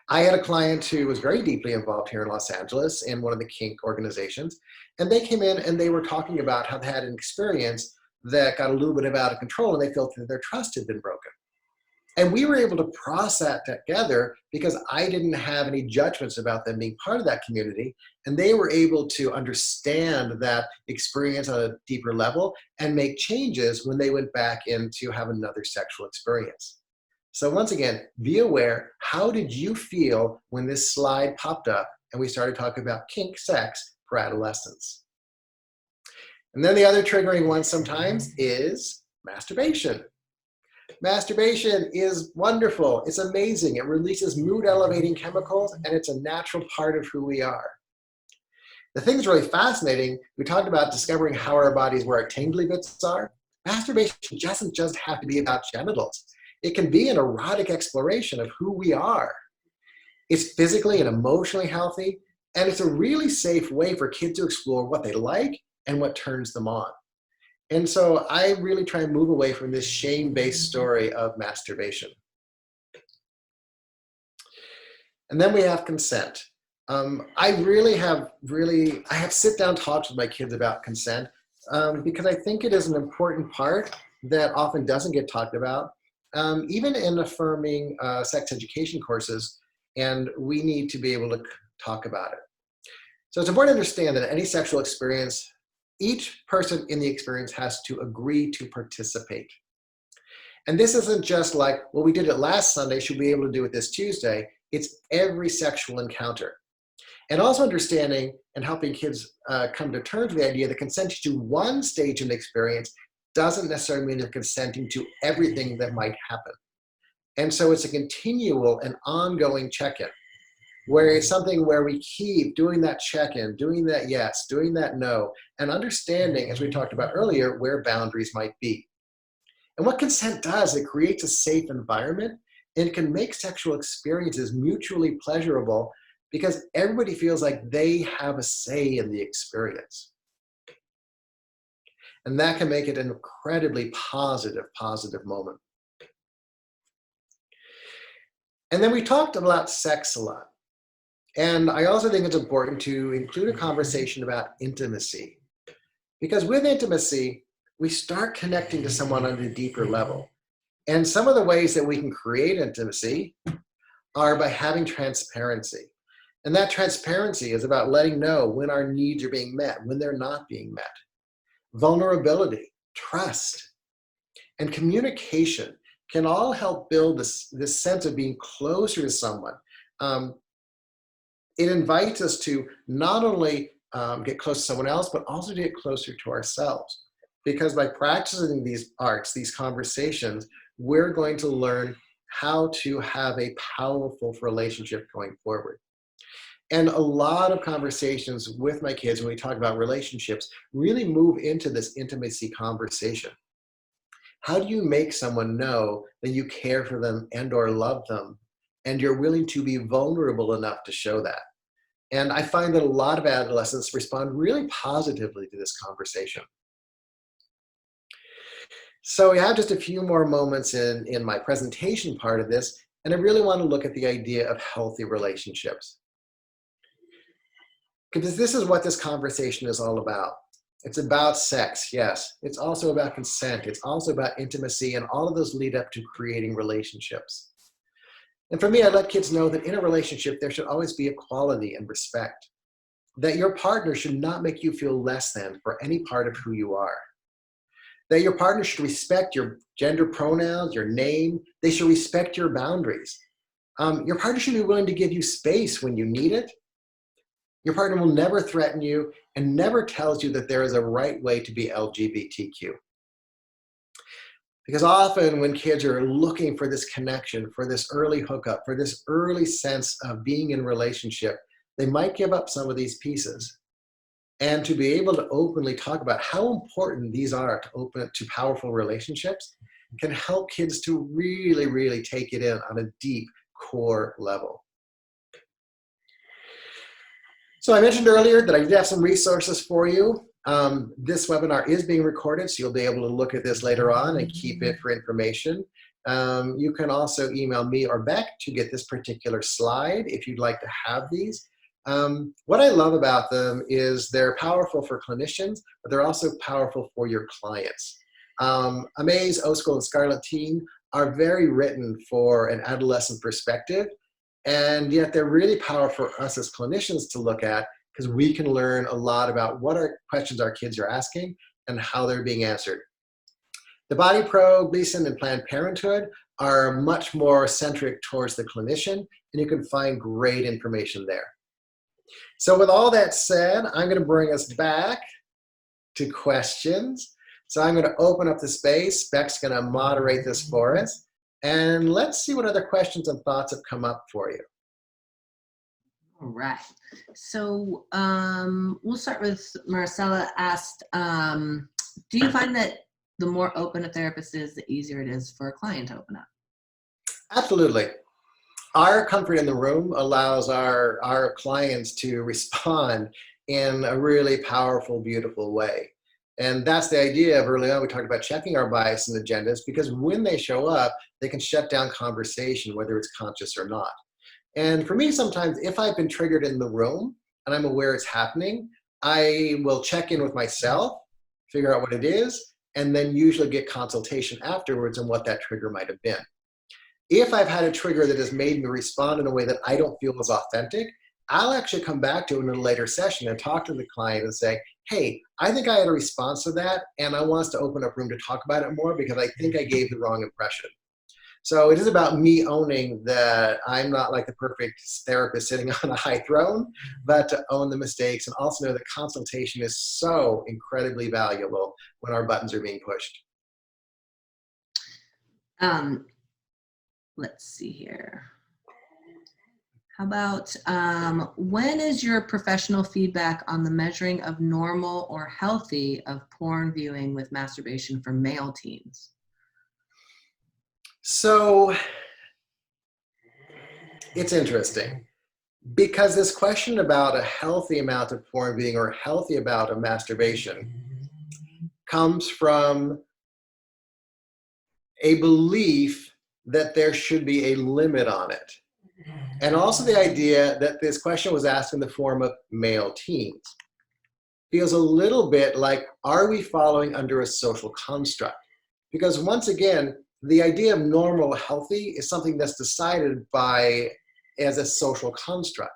I had a client who was very deeply involved here in Los Angeles in one of the kink organizations, and they came in and they were talking about how they had an experience that got a little bit out of control, and they felt that their trust had been broken. And we were able to process that together because I didn't have any judgments about them being part of that community, and they were able to understand that experience on a deeper level and make changes when they went back in to have another sexual experience. So once again, be aware, how did you feel when this slide popped up and we started talking about kink sex for adolescents? And then the other triggering one sometimes is masturbation. Masturbation is wonderful. It's amazing. It releases mood-elevating chemicals, and it's a natural part of who we are. The thing that's really fascinating, we talked about discovering how our bodies, where our tingly bits are. Masturbation doesn't just have to be about genitals. It can be an erotic exploration of who we are. It's physically and emotionally healthy, and it's a really safe way for kids to explore what they like and what turns them on. And so I really try and move away from this shame-based story of masturbation. And then we have consent. I have sit-down talks with my kids about consent because I think it is an important part that often doesn't get talked about, even in affirming sex education courses, and we need to be able to talk about it. So it's important to understand that any sexual experience, each person in the experience has to agree to participate. And this isn't just like, well, we did it last Sunday, should we be able to do it this Tuesday? It's every sexual encounter. And also understanding and helping kids come to terms with the idea that consenting to one stage in the experience doesn't necessarily mean they're consenting to everything that might happen. And so it's a continual and ongoing check-in, where it's something where we keep doing that check-in, doing that yes, doing that no, and understanding, as we talked about earlier, where boundaries might be. And what consent does, it creates a safe environment, and it can make sexual experiences mutually pleasurable because everybody feels like they have a say in the experience. And that can make it an incredibly positive moment. And then we talked about sex a lot. And I also think it's important to include a conversation about intimacy. Because with intimacy, we start connecting to someone on a deeper level. And some of the ways that we can create intimacy are by having transparency. And that transparency is about letting know when our needs are being met, when they're not being met. Vulnerability, trust, and communication can all help build this sense of being closer to someone. it invites us to not only get close to someone else, but also to get closer to ourselves. Because by practicing these arts, these conversations, we're going to learn how to have a powerful relationship going forward. And a lot of conversations with my kids when we talk about relationships really move into this intimacy conversation. How do you make someone know that you care for them and or love them, and you're willing to be vulnerable enough to show that? And I find that a lot of adolescents respond really positively to this conversation. So we have just a few more moments in my presentation part of this, and I really want to look at the idea of healthy relationships. Because this is what this conversation is all about. It's about sex, yes. It's also about consent. It's also about intimacy, and all of those lead up to creating relationships. And for me, I let kids know that in a relationship, there should always be equality and respect. That your partner should not make you feel less than for any part of who you are. That your partner should respect your gender pronouns, your name. They should respect your boundaries. Your partner should be willing to give you space when you need it. Your partner will never threaten you and never tells you that there is a right way to be LGBTQ. Because often when kids are looking for this connection, for this early hookup, for this early sense of being in a relationship, they might give up some of these pieces. And to be able to openly talk about how important these are to open to powerful relationships can help kids to really, really take it in on a deep core level. So I mentioned earlier that I did have some resources for you. This webinar is being recorded, so you'll be able to look at this later on and keep it for information. You can also email me or Beck to get this particular slide if you'd like to have these. What I love about them is they're powerful for clinicians, but they're also powerful for your clients. Amaze, O-School, and Scarlet Teen are very written for an adolescent perspective, and yet they're really powerful for us as clinicians to look at because we can learn a lot about what our questions our kids are asking and how they're being answered. The Body Pro, Gleason, and Planned Parenthood are much more centric towards the clinician, and you can find great information there. So with all that said, I'm going to bring us back to questions. So I'm going to open up the space. Beck's going to moderate this for us. And let's see what other questions and thoughts have come up for you. All right. So we'll start with Marcella asked, do you find that the more open a therapist is, the easier it is for a client to open up? Absolutely. Our comfort in the room allows our clients to respond in a really powerful, beautiful way. And that's the idea of early on, we talked about checking our bias and agendas, because when they show up, they can shut down conversation, whether it's conscious or not. And for me, sometimes if I've been triggered in the room and I'm aware it's happening, I will check in with myself, figure out what it is, and then usually get consultation afterwards on what that trigger might have been. If I've had a trigger that has made me respond in a way that I don't feel is authentic, I'll actually come back to it in a later session and talk to the client and say, hey, I think I had a response to that, and I want us to open up room to talk about it more because I think I gave the wrong impression. So it is about me owning that I'm not like the perfect therapist sitting on a high throne, but to own the mistakes and also know that consultation is so incredibly valuable when our buttons are being pushed. Let's see here. How about when is your professional feedback on the measuring of normal or healthy of porn viewing with masturbation for male teens? So it's interesting because this question about a healthy amount of porn viewing or healthy amount of masturbation comes from a belief that there should be a limit on it. And also the idea that this question was asked in the form of male teens. Feels a little bit like, are we following under a social construct? Because once again, the idea of normal healthy is something that's decided by as a social construct.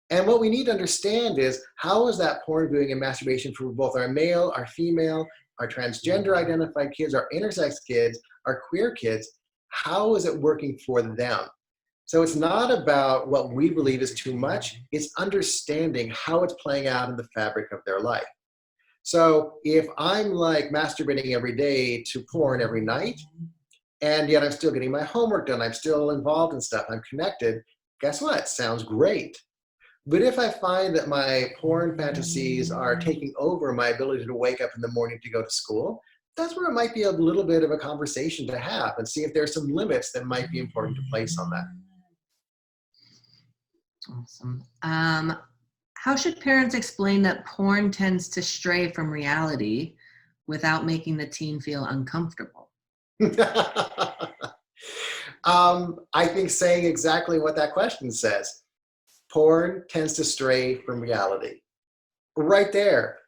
And what we need to understand is, how is that porn viewing and masturbation for both our male, our female, our transgender identified kids, our intersex kids, our queer kids, how is it working for them? So it's not about what we believe is too much, it's understanding how it's playing out in the fabric of their life. So if I'm like masturbating every day to porn every night, and yet I'm still getting my homework done, I'm still involved in stuff, I'm connected, guess what? Sounds great. But if I find that my porn fantasies are taking over my ability to wake up in the morning to go to school, that's where it might be a little bit of a conversation to have and see if there's some limits that might be important to place on that. Awesome. How should parents explain that porn tends to stray from reality without making the teen feel uncomfortable? I think saying exactly what that question says. Porn tends to stray from reality. Right there.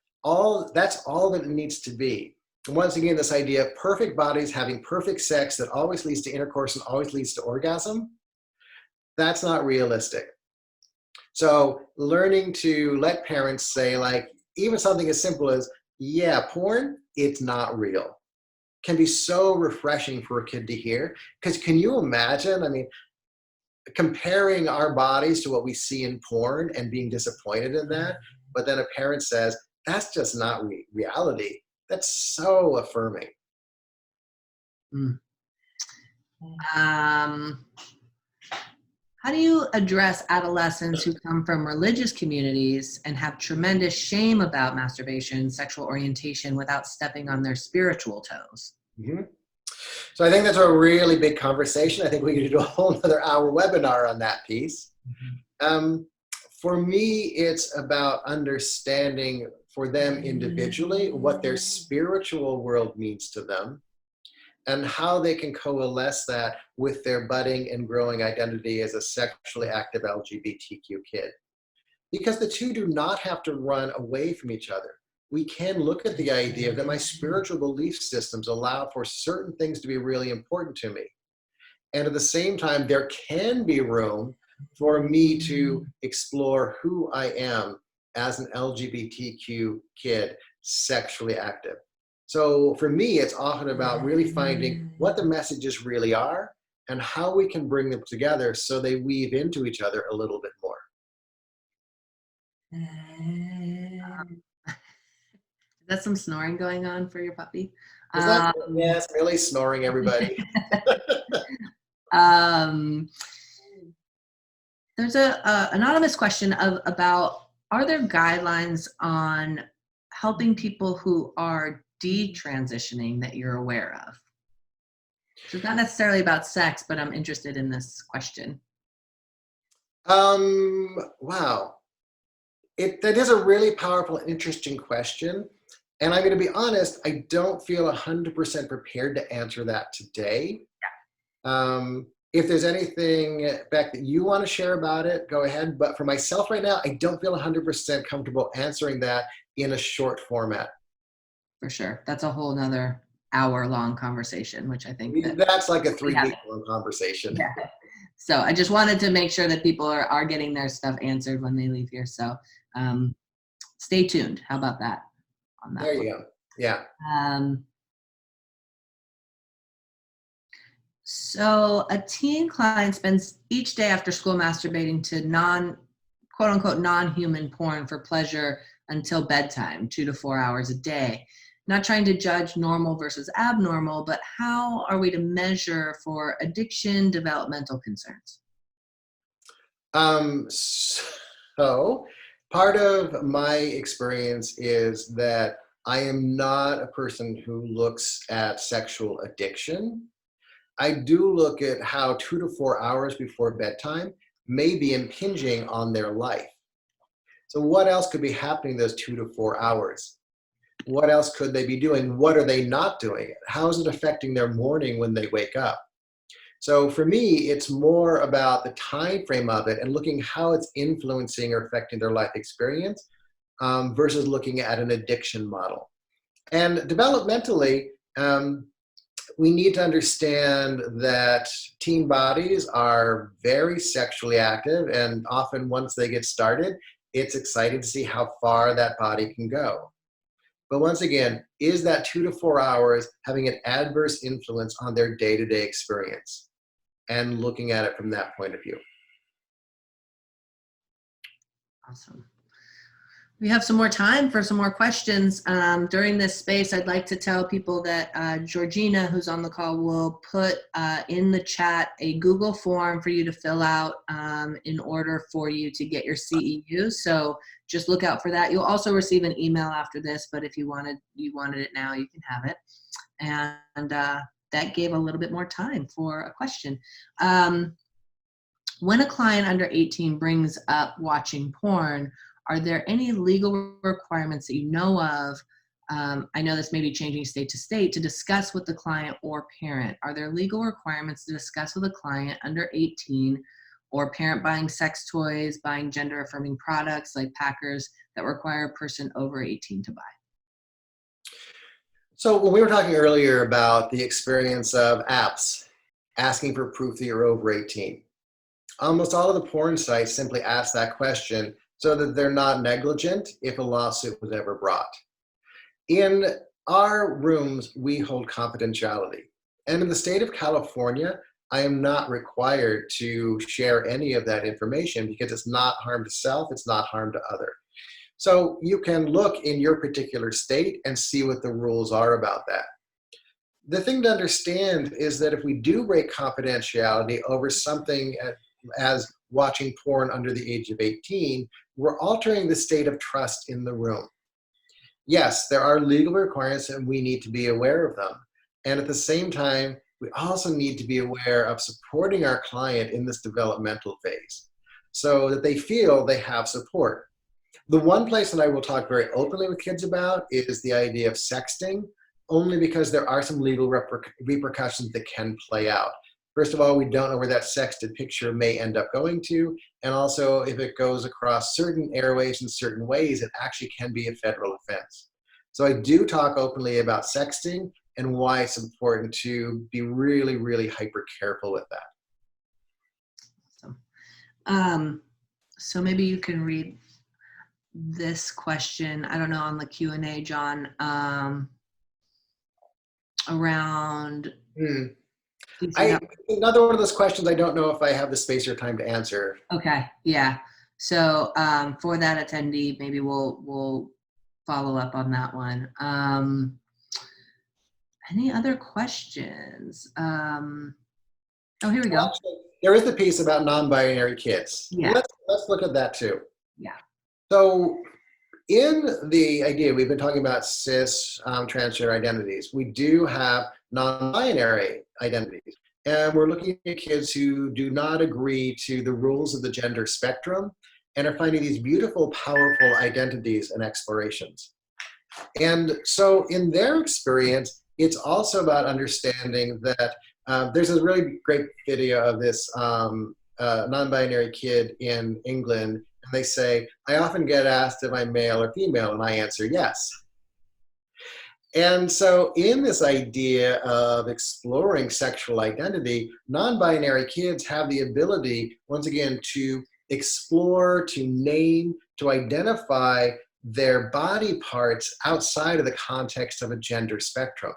That's all that it needs to be. Once again, this idea of perfect bodies having perfect sex that always leads to intercourse and always leads to orgasm, that's not realistic. So learning to let parents say, like, even something as simple as, yeah, porn, it's not real, can be so refreshing for a kid to hear. Because can you imagine, I mean, comparing our bodies to what we see in porn and being disappointed in that, but then a parent says, that's just not reality. That's so affirming. Mm. How do you address adolescents who come from religious communities and have tremendous shame about masturbation, sexual orientation without stepping on their spiritual toes? Mhm. So I think that's a really big conversation. I think we could do a whole other hour webinar on that piece. Um, for me, it's about understanding for them individually what their spiritual world means to them and how they can coalesce that with their budding and growing identity as a sexually active LGBTQ kid. Because the two do not have to run away from each other. We can look at the idea that my spiritual belief systems allow for certain things to be really important to me. And at the same time, there can be room for me to explore who I am as an LGBTQ kid, sexually active. So for me, it's often about really finding what the messages really are and how we can bring them together so they weave into each other a little bit more. Is that some snoring going on for your puppy? Is that, yes, really snoring, everybody. Um, there's a anonymous question about, are there guidelines on helping people who are detransitioning that you're aware of? So it's not necessarily about sex, but I'm interested in this question. Wow. That is a really powerful and interesting question. And I'm going to be honest, I don't feel 100% prepared to answer that today. If there's anything, Beck, that you want to share about it, go ahead. But for myself right now, I don't feel 100% comfortable answering that in a short format. For sure. That's a whole nother hour-long conversation, which I think that's like a 3-week long conversation. Yeah. So I just wanted to make sure that people are getting their stuff answered when they leave here. So stay tuned. How about that? On that there you go. Yeah. So a teen client spends each day after school masturbating to quote unquote non-human porn for pleasure until bedtime, 2 to 4 hours a day. Not trying to judge normal versus abnormal, but how are we to measure for addiction, developmental concerns? So part of my experience is that I am not a person who looks at sexual addiction. I do look at how 2 to 4 hours before bedtime may be impinging on their life. So what else could be happening those 2 to 4 hours? What else could they be doing? What are they not doing? How is it affecting their morning when they wake up? So for me, it's more about the time frame of it and looking how it's influencing or affecting their life experience versus looking at an addiction model. And developmentally, we need to understand that teen bodies are very sexually active, and often once they get started, it's exciting to see how far that body can go. But once again, is that 2 to 4 hours having an adverse influence on their day-to-day experience? and looking at it from that point of view. Awesome. We have some more time for some more questions. During this space, I'd like to tell people that Georgina, who's on the call, will put in the chat a Google form for you to fill out in order for you to get your CEU. So just look out for that. You'll also receive an email after this, but if you wanted it now, you can have it. And that gave a little bit more time for a question. When a client under 18 brings up watching porn, are there any legal requirements that you know of? I know this may be changing state to state, to discuss with the client or parent. Are there legal requirements to discuss with a client under 18 or parent buying sex toys, buying gender affirming products like Packers that require a person over 18 to buy? So when we were talking earlier about the experience of apps asking for proof that you're over 18, almost all of the porn sites simply ask that question so that they're not negligent if a lawsuit was ever brought. In our rooms, we hold confidentiality. And in the state of California, I am not required to share any of that information because it's not harm to self, it's not harm to other. So you can look in your particular state and see what the rules are about that. The thing to understand is that if we do break confidentiality over something as watching porn under the age of 18, we're altering the state of trust in the room. Yes, there are legal requirements and we need to be aware of them. And at the same time, we also need to be aware of supporting our client in this developmental phase so that they feel they have support. The one place that I will talk very openly with kids about is the idea of sexting, only because there are some legal repercussions that can play out. First of all, we don't know where that sexted picture may end up going to. And also, if it goes across certain airwaves in certain ways, it actually can be a federal offense. So I do talk openly about sexting and why it's important to be really, really hyper careful with that. Awesome. So maybe you can read this question, I don't know, on the Q&A, John, around... Another one of those questions, I don't know if I have the space or time to answer. Okay, yeah. So for that attendee, maybe we'll follow up on that one. Any other questions? Oh, here we go. Well, actually, there is the piece about non-binary kids. Yeah. Let's look at that too. Yeah. So in the idea, we've been talking about cis transgender identities. We do have non-binary identities. And we're looking at kids who do not agree to the rules of the gender spectrum and are finding these beautiful, powerful identities and explorations. And so in their experience, it's also about understanding that there's a really great video of this non-binary kid in England. And they say, I often get asked if I'm male or female, and I answer yes. And so in this idea of exploring sexual identity, non-binary kids have the ability, once again, to explore, to name, to identify their body parts outside of the context of a gender spectrum.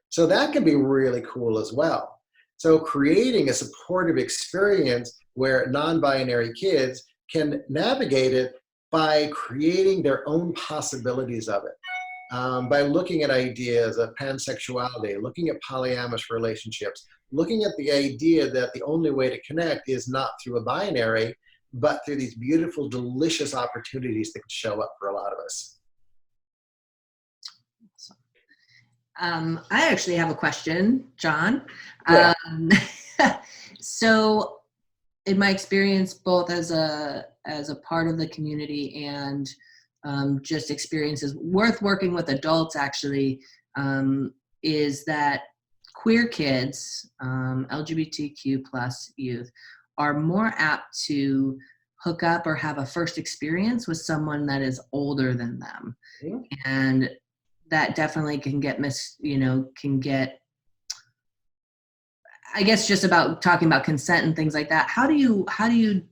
So that can be really cool as well. So creating a supportive experience where non-binary kids can navigate it by creating their own possibilities of it. By looking at ideas of pansexuality, looking at polyamorous relationships, looking at the idea that the only way to connect is not through a binary, but through these beautiful, delicious opportunities that can show up for a lot of us. I actually have a question, John. Yeah. So in my experience, both as a part of the community and just experiences worth working with adults actually, is that queer kids, LGBTQ plus youth, are more apt to hook up or have a first experience with someone that is older than them. Yeah. And that definitely can get I guess just about talking about consent and things like that. How do you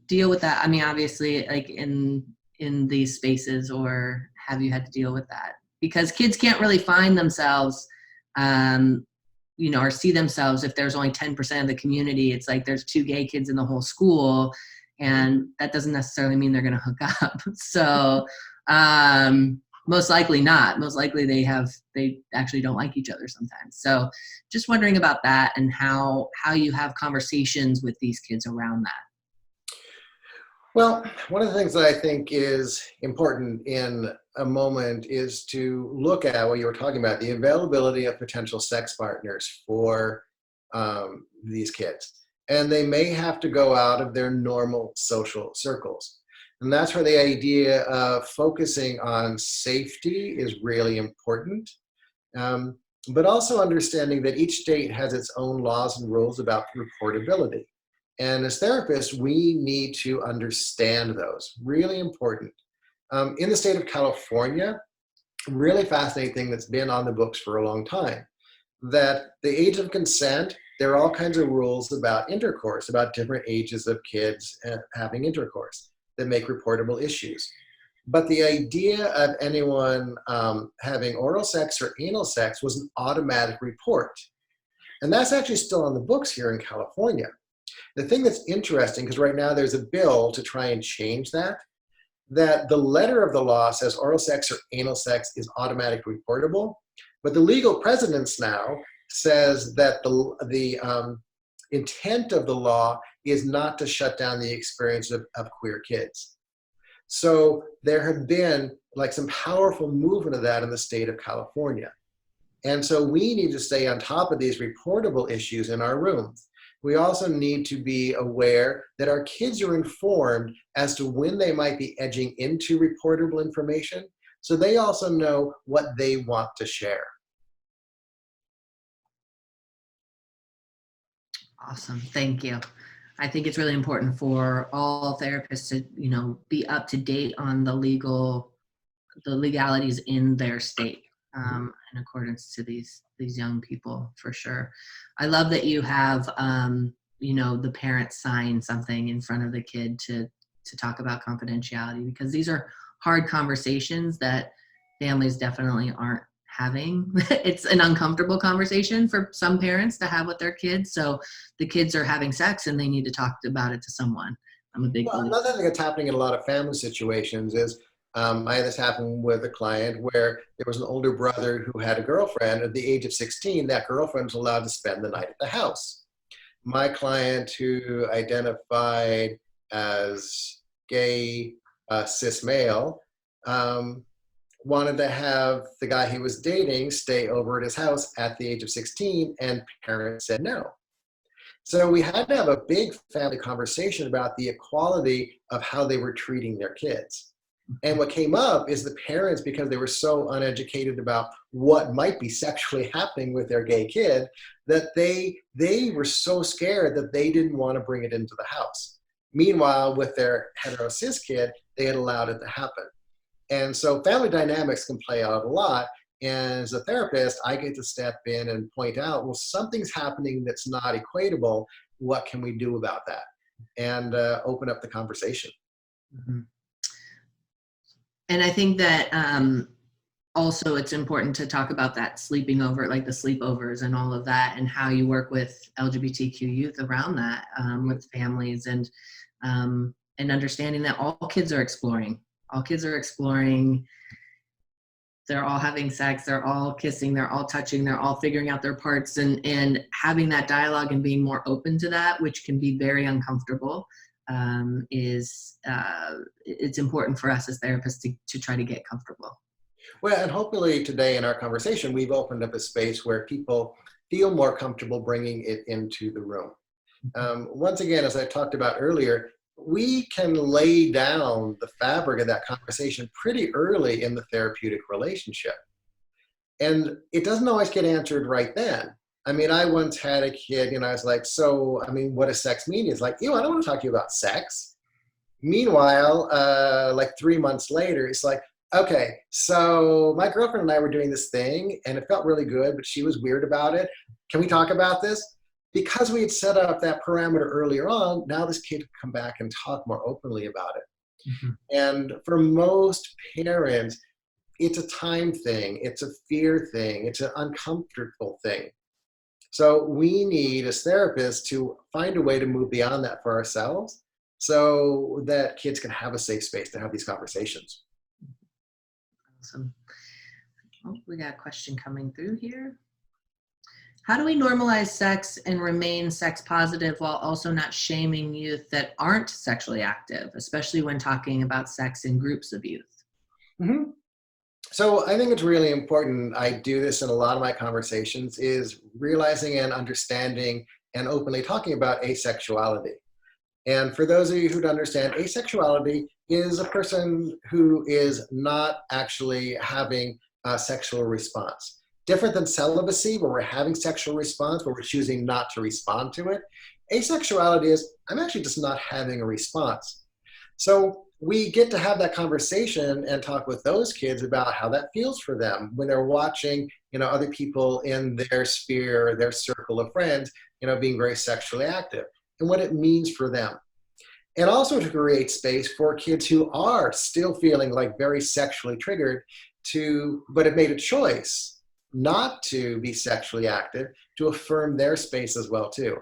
deal with that? I mean, obviously, like in these spaces, or have you had to deal with that? Because kids can't really find themselves, or see themselves, if there's only 10% of the community, it's like there's 2 gay kids in the whole school, and that doesn't necessarily mean they're going to hook up. So most likely not. Most likely they actually don't like each other sometimes. So just wondering about that and how you have conversations with these kids around that. Well, one of the things that I think is important in a moment is to look at what you were talking about, the availability of potential sex partners for these kids. And they may have to go out of their normal social circles. And that's where the idea of focusing on safety is really important. But also understanding that each state has its own laws and rules about reportability. And as therapists, we need to understand those. Really important. In the state of California, really fascinating thing that's been on the books for a long time, that the age of consent, there are all kinds of rules about intercourse, about different ages of kids having intercourse that make reportable issues. But the idea of anyone having oral sex or anal sex was an automatic report. And that's actually still on the books here in California. The thing that's interesting, because right now there's a bill to try and change that the letter of the law says oral sex or anal sex is automatically reportable, but the legal precedence now says that the intent of the law is not to shut down the experience of queer kids. So there have been like some powerful movement of that in the state of California. And so we need to stay on top of these reportable issues in our rooms. We also need to be aware that our kids are informed as to when they might be edging into reportable information, so they also know what they want to share. Awesome. Thank you. I think it's really important for all therapists to, be up to date on the legalities in their state, in accordance to these young people, for sure. I love that you have, the parents sign something in front of the kid to talk about confidentiality, because these are hard conversations that families definitely aren't having. It's an uncomfortable conversation for some parents to have with their kids. So the kids are having sex and they need to talk about it to someone. I'm a big believer. Another thing that's happening in a lot of family situations is I had this happen with a client where there was an older brother who had a girlfriend. At the age of 16, that girlfriend was allowed to spend the night at the house. My client, who identified as gay, cis male, wanted to have the guy he was dating stay over at his house at the age of 16, and parents said no. So we had to have a big family conversation about the equality of how they were treating their kids. And what came up is the parents, because they were so uneducated about what might be sexually happening with their gay kid, that they were so scared that they didn't want to bring it into the house. Meanwhile, with their hetero cis kid, they had allowed it to happen. And so family dynamics can play out a lot. And as a therapist, I get to step in and point out, well, something's happening that's not equatable. What can we do about that? And open up the conversation. Mm-hmm. And I think that also it's important to talk about that sleeping over, like the sleepovers and all of that, and how you work with LGBTQ youth around that, with families, and understanding that all kids are exploring. All kids are exploring. They're all having sex. They're all kissing. They're all touching. They're all figuring out their parts, and having that dialogue and being more open to that, which can be very uncomfortable. It's important for us as therapists to try to get comfortable. Well, and hopefully today in our conversation, we've opened up a space where people feel more comfortable bringing it into the room. Once again, as I talked about earlier, we can lay down the fabric of that conversation pretty early in the therapeutic relationship. And it doesn't always get answered right then. I mean, I once had a kid, I was like, so, what does sex mean? He's like, I don't want to talk to you about sex. Meanwhile, like 3 months later, it's like, okay, so my girlfriend and I were doing this thing and it felt really good, but she was weird about it. Can we talk about this? Because we had set up that parameter earlier on, now this kid can come back and talk more openly about it. Mm-hmm. And for most parents, it's a time thing, it's a fear thing, it's an uncomfortable thing. So we need, as therapists, to find a way to move beyond that for ourselves so that kids can have a safe space to have these conversations. Awesome. Oh, we got a question coming through here. How do we normalize sex and remain sex positive while also not shaming youth that aren't sexually active, especially when talking about sex in groups of youth? Mhm. So I think it's really important. I do this in a lot of my conversations, is realizing and understanding and openly talking about asexuality. And for those of you who don't understand, asexuality is a person who is not actually having a sexual response. Different than celibacy, where we're having sexual response, but we're choosing not to respond to it. Asexuality is, I'm actually just not having a response. So we get to have that conversation and talk with those kids about how that feels for them when they're watching, other people in their sphere, their circle of friends, being very sexually active, and what it means for them. And also to create space for kids who are still feeling like very sexually triggered but have made a choice not to be sexually active, to affirm their space as well too.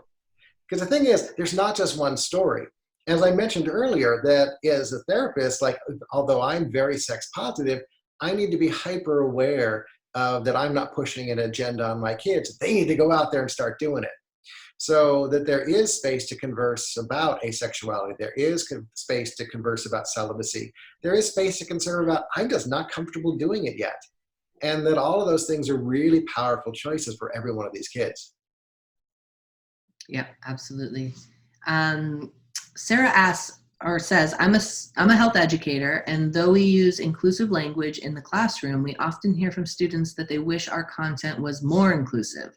Because the thing is, there's not just one story. As I mentioned earlier, that as a therapist, like, although I'm very sex positive, I need to be hyper aware that I'm not pushing an agenda on my kids. They need to go out there and start doing it. So that there is space to converse about asexuality. There is space to converse about celibacy. There is space to conserve about, I'm just not comfortable doing it yet. And that all of those things are really powerful choices for every one of these kids. Yeah, absolutely. Sarah asks or says, I'm a health educator, and though we use inclusive language in the classroom, we often hear from students that they wish our content was more inclusive.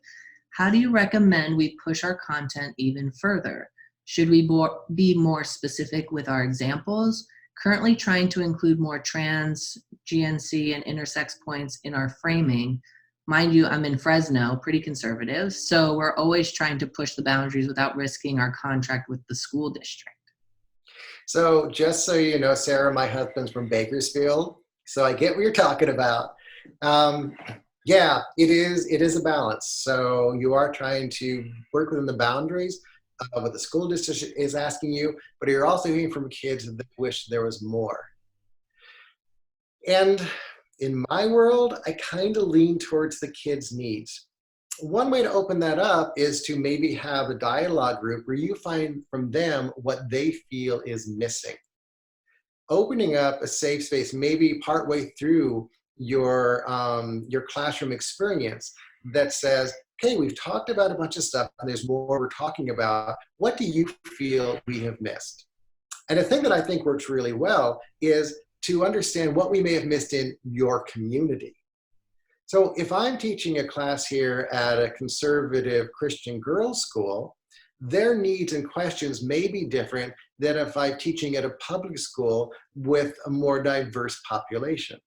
How do you recommend we push our content even further? Should we be more specific with our examples? Currently trying to include more trans, GNC, and intersex points in our framing. Mind you, I'm in Fresno, pretty conservative, so we're always trying to push the boundaries without risking our contract with the school district. So just so you know, Sarah, my husband's from Bakersfield, so I get what you're talking about. Yeah, it is a balance. So you are trying to work within the boundaries of what the school district is asking you, but you're also hearing from kids that wish there was more. And in my world, I kind of lean towards the kids' needs. One way to open that up is to maybe have a dialogue group where you find from them what they feel is missing. Opening up a safe space, maybe partway through your classroom experience, that says, okay, we've talked about a bunch of stuff and there's more we're talking about. What do you feel we have missed? And a thing that I think works really well is to understand what we may have missed in your community. So if I'm teaching a class here at a conservative Christian girls' school, their needs and questions may be different than if I'm teaching at a public school with a more diverse population.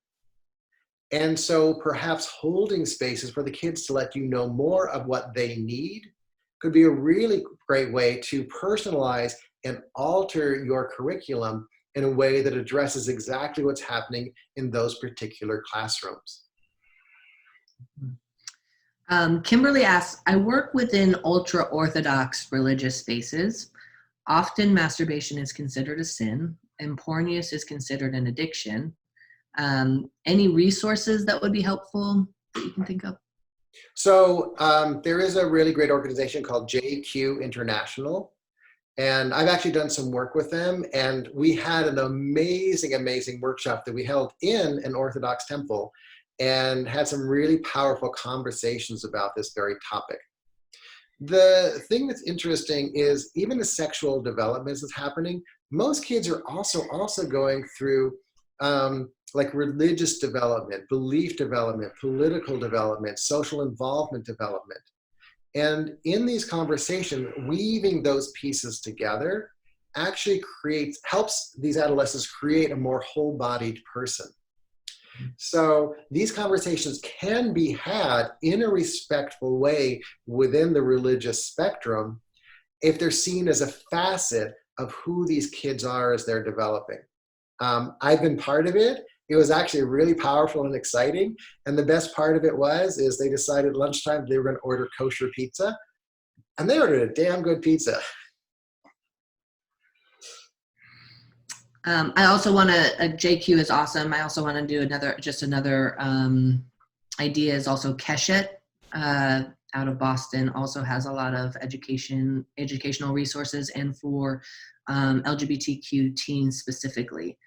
And so perhaps holding spaces for the kids to let you know more of what they need could be a really great way to personalize and alter your curriculum in a way that addresses exactly what's happening in those particular classrooms. Kimberly asks, I work within ultra-Orthodox religious spaces. Often masturbation is considered a sin, and porn use is considered an addiction. Any resources that would be helpful that you can think of? So there is a really great organization called JQ International, and I've actually done some work with them, and we had an amazing workshop that we held in an Orthodox temple and had some really powerful conversations about this very topic. The thing that's interesting is even as sexual development is happening, most kids are also going through like religious development, belief development, political development, social involvement development. And in these conversations, weaving those pieces together actually helps these adolescents create a more whole-bodied person. So these conversations can be had in a respectful way within the religious spectrum if they're seen as a facet of who these kids are as they're developing. I've been part of it, It was actually really powerful and exciting. And the best part of it is they decided at lunchtime they were going to order kosher pizza, and they ordered a damn good pizza. I also want to, JQ is awesome. I also want to do another idea is also Keshet, out of Boston, also has a lot of educational resources, and for LGBTQ teens specifically,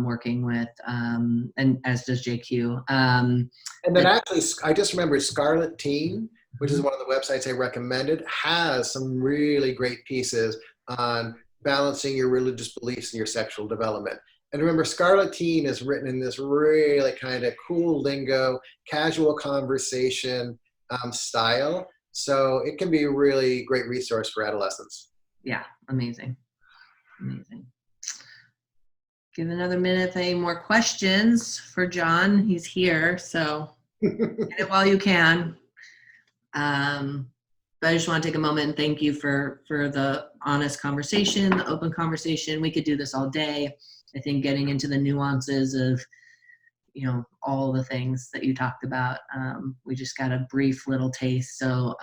working with, and as does JQ. And then actually, I just remembered Scarlet Teen, which is one of the websites I recommended, has some really great pieces on balancing your religious beliefs and your sexual development. And remember, Scarlet Teen is written in this really kind of cool lingo, casual conversation style. So it can be a really great resource for adolescents. Yeah, amazing. Amazing. Give another minute if any more questions for John. He's here, so get it while you can. But I just want to take a moment and thank you for the honest conversation, the open conversation. We could do this all day. I think getting into the nuances of, all the things that you talked about, we just got a brief little taste. So,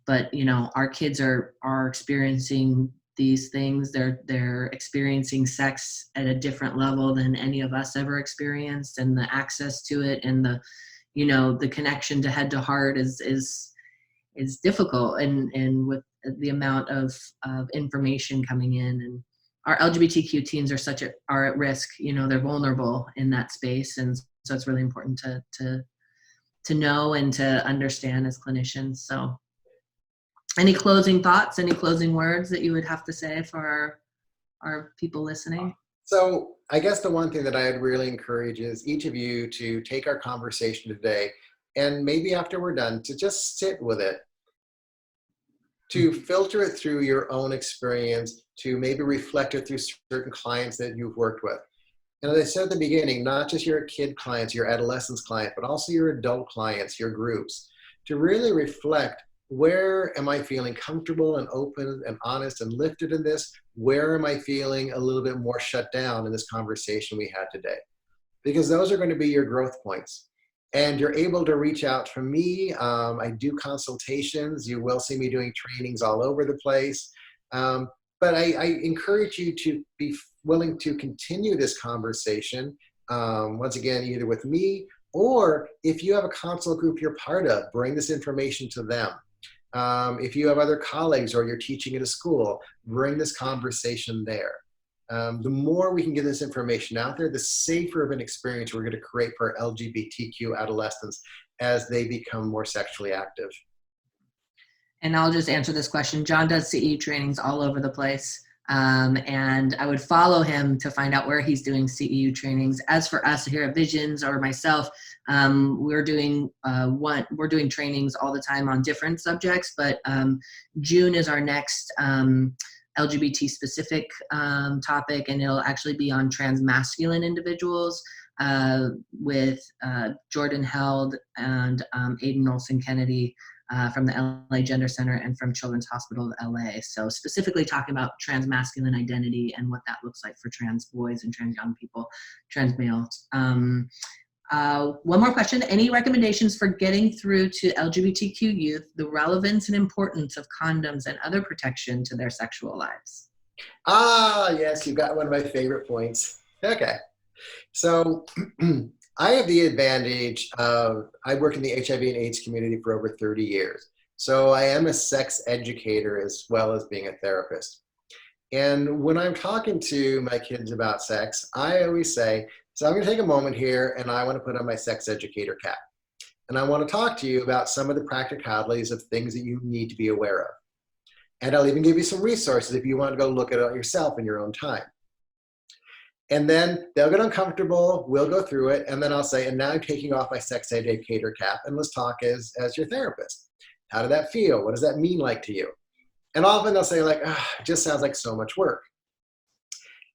but our kids are experiencing these things. They're experiencing sex at a different level than any of us ever experienced, and the access to it and the connection to head to heart is difficult, and with the amount of information coming in, and our LGBTQ teens are at risk. They're vulnerable in that space, and so it's really important to know and to understand as clinicians. So, any closing thoughts? Any closing words that you would have to say for our people listening? So I guess the one thing that I'd really encourage is each of you to take our conversation today, and maybe after we're done, to just sit with it, to filter it through your own experience, to maybe reflect it through certain clients that you've worked with. And as I said at the beginning, not just your kid clients, your adolescents clients, but also your adult clients, your groups, to really reflect, where am I feeling comfortable and open and honest and lifted in this? Where am I feeling a little bit more shut down in this conversation we had today? Because those are going to be your growth points. And you're able to reach out to me. I do consultations. You will see me doing trainings all over the place. But I encourage you to be willing to continue this conversation, once again, either with me, or if you have a consult group you're part of, bring this information to them. If you have other colleagues or you're teaching at a school, bring this conversation there. The more we can get this information out there, the safer of an experience we're going to create for LGBTQ adolescents as they become more sexually active. And I'll just answer this question. John does CEU trainings all over the place. And I would follow him to find out where he's doing CEU trainings. As for us here at Visions or myself, we're doing trainings all the time on different subjects, but June is our next LGBT specific topic, and it'll actually be on transmasculine individuals with Jordan Held and Aiden Olson Kennedy from the LA Gender Center and from Children's Hospital of LA. So specifically talking about transmasculine identity and what that looks like for trans boys and trans young people, trans males. One more question. Any recommendations for getting through to LGBTQ youth the relevance and importance of condoms and other protection to their sexual lives? Yes, you got one of my favorite points. Okay. So I have the advantage of, I work in the HIV and AIDS community for over 30 years. So I am a sex educator as well as being a therapist. And when I'm talking to my kids about sex, I always say, so I'm going to take a moment here and I want to put on my sex educator cap. And I want to talk to you about some of the practicalities of things that you need to be aware of. And I'll even give you some resources if you want to go look at it yourself in your own time. And then they'll get uncomfortable, we'll go through it, and then I'll say, and now I'm taking off my sex educator cap, and let's talk as your therapist. How did that feel? What does that mean like to you? And often they'll say like, it just sounds like so much work.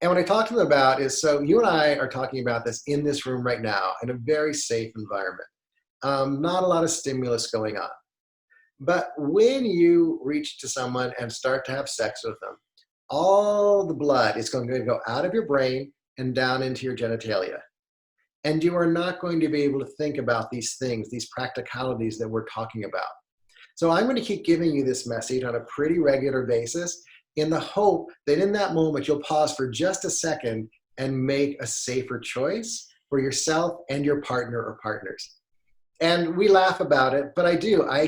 And what I talk to them about is, so you and I are talking about this in this room right now in a very safe environment. Not a lot of stimulus going on. But when you reach to someone and start to have sex with them, all the blood is going to go out of your brain and down into your genitalia. and you are not going to be able to think about these things, these practicalities that we're talking about. So I'm going to keep giving you this message on a pretty regular basis in the hope that in that moment you'll pause for just a second and make a safer choice for yourself and your partner or partners. And we laugh about it, but I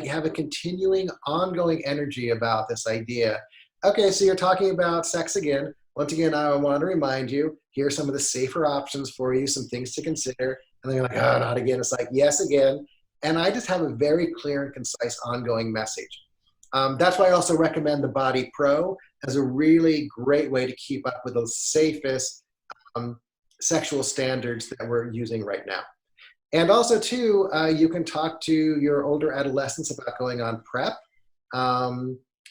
have a continuing, ongoing energy about this idea. Okay, so you're talking about sex again. Once again, I want to remind you, here are some of the safer options for you, some things to consider. And they're like, oh, not again. It's like, yes, again. And I just have a very clear and concise ongoing message. That's why I also recommend the Body Pro as a really great way to keep up with the safest sexual standards that we're using right now. And also, too, you can talk to your older adolescents about going on PrEP.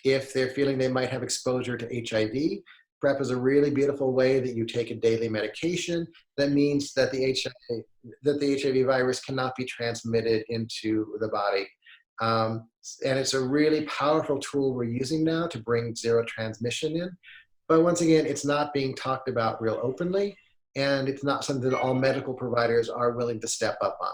If they're feeling they might have exposure to HIV, PrEP is a really beautiful way that you take a daily medication. That means that the HIV virus cannot be transmitted into the body. And it's a really powerful tool we're using now to bring zero transmission in. But once again, it's not being talked about real openly, and it's not something that all medical providers are willing to step up on.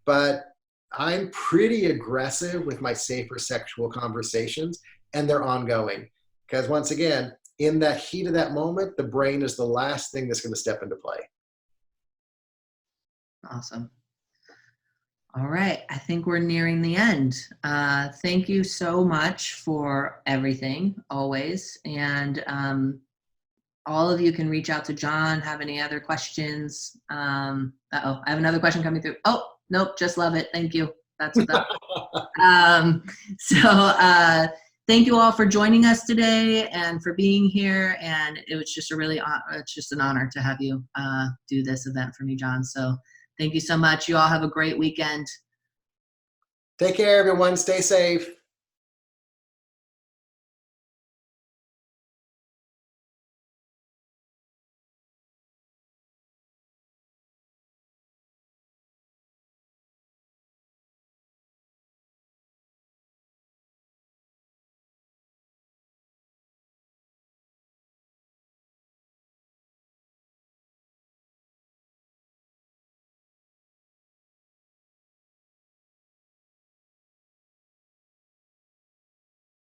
But I'm pretty aggressive with my safer sexual conversations, and they're ongoing. Because once again, in that heat of that moment, the brain is the last thing that's going to step into play. Awesome. All right, I think we're nearing the end. Thank you so much for everything, always. And all of you can reach out to John, have any other questions. I have another question coming through. Oh, nope, just love it. Thank you. That's enough. Thank you all for joining us today and for being here. And it was just it's just an honor to have you do this event for me, John. So thank you so much. You all have a great weekend. Take care, everyone. Stay safe.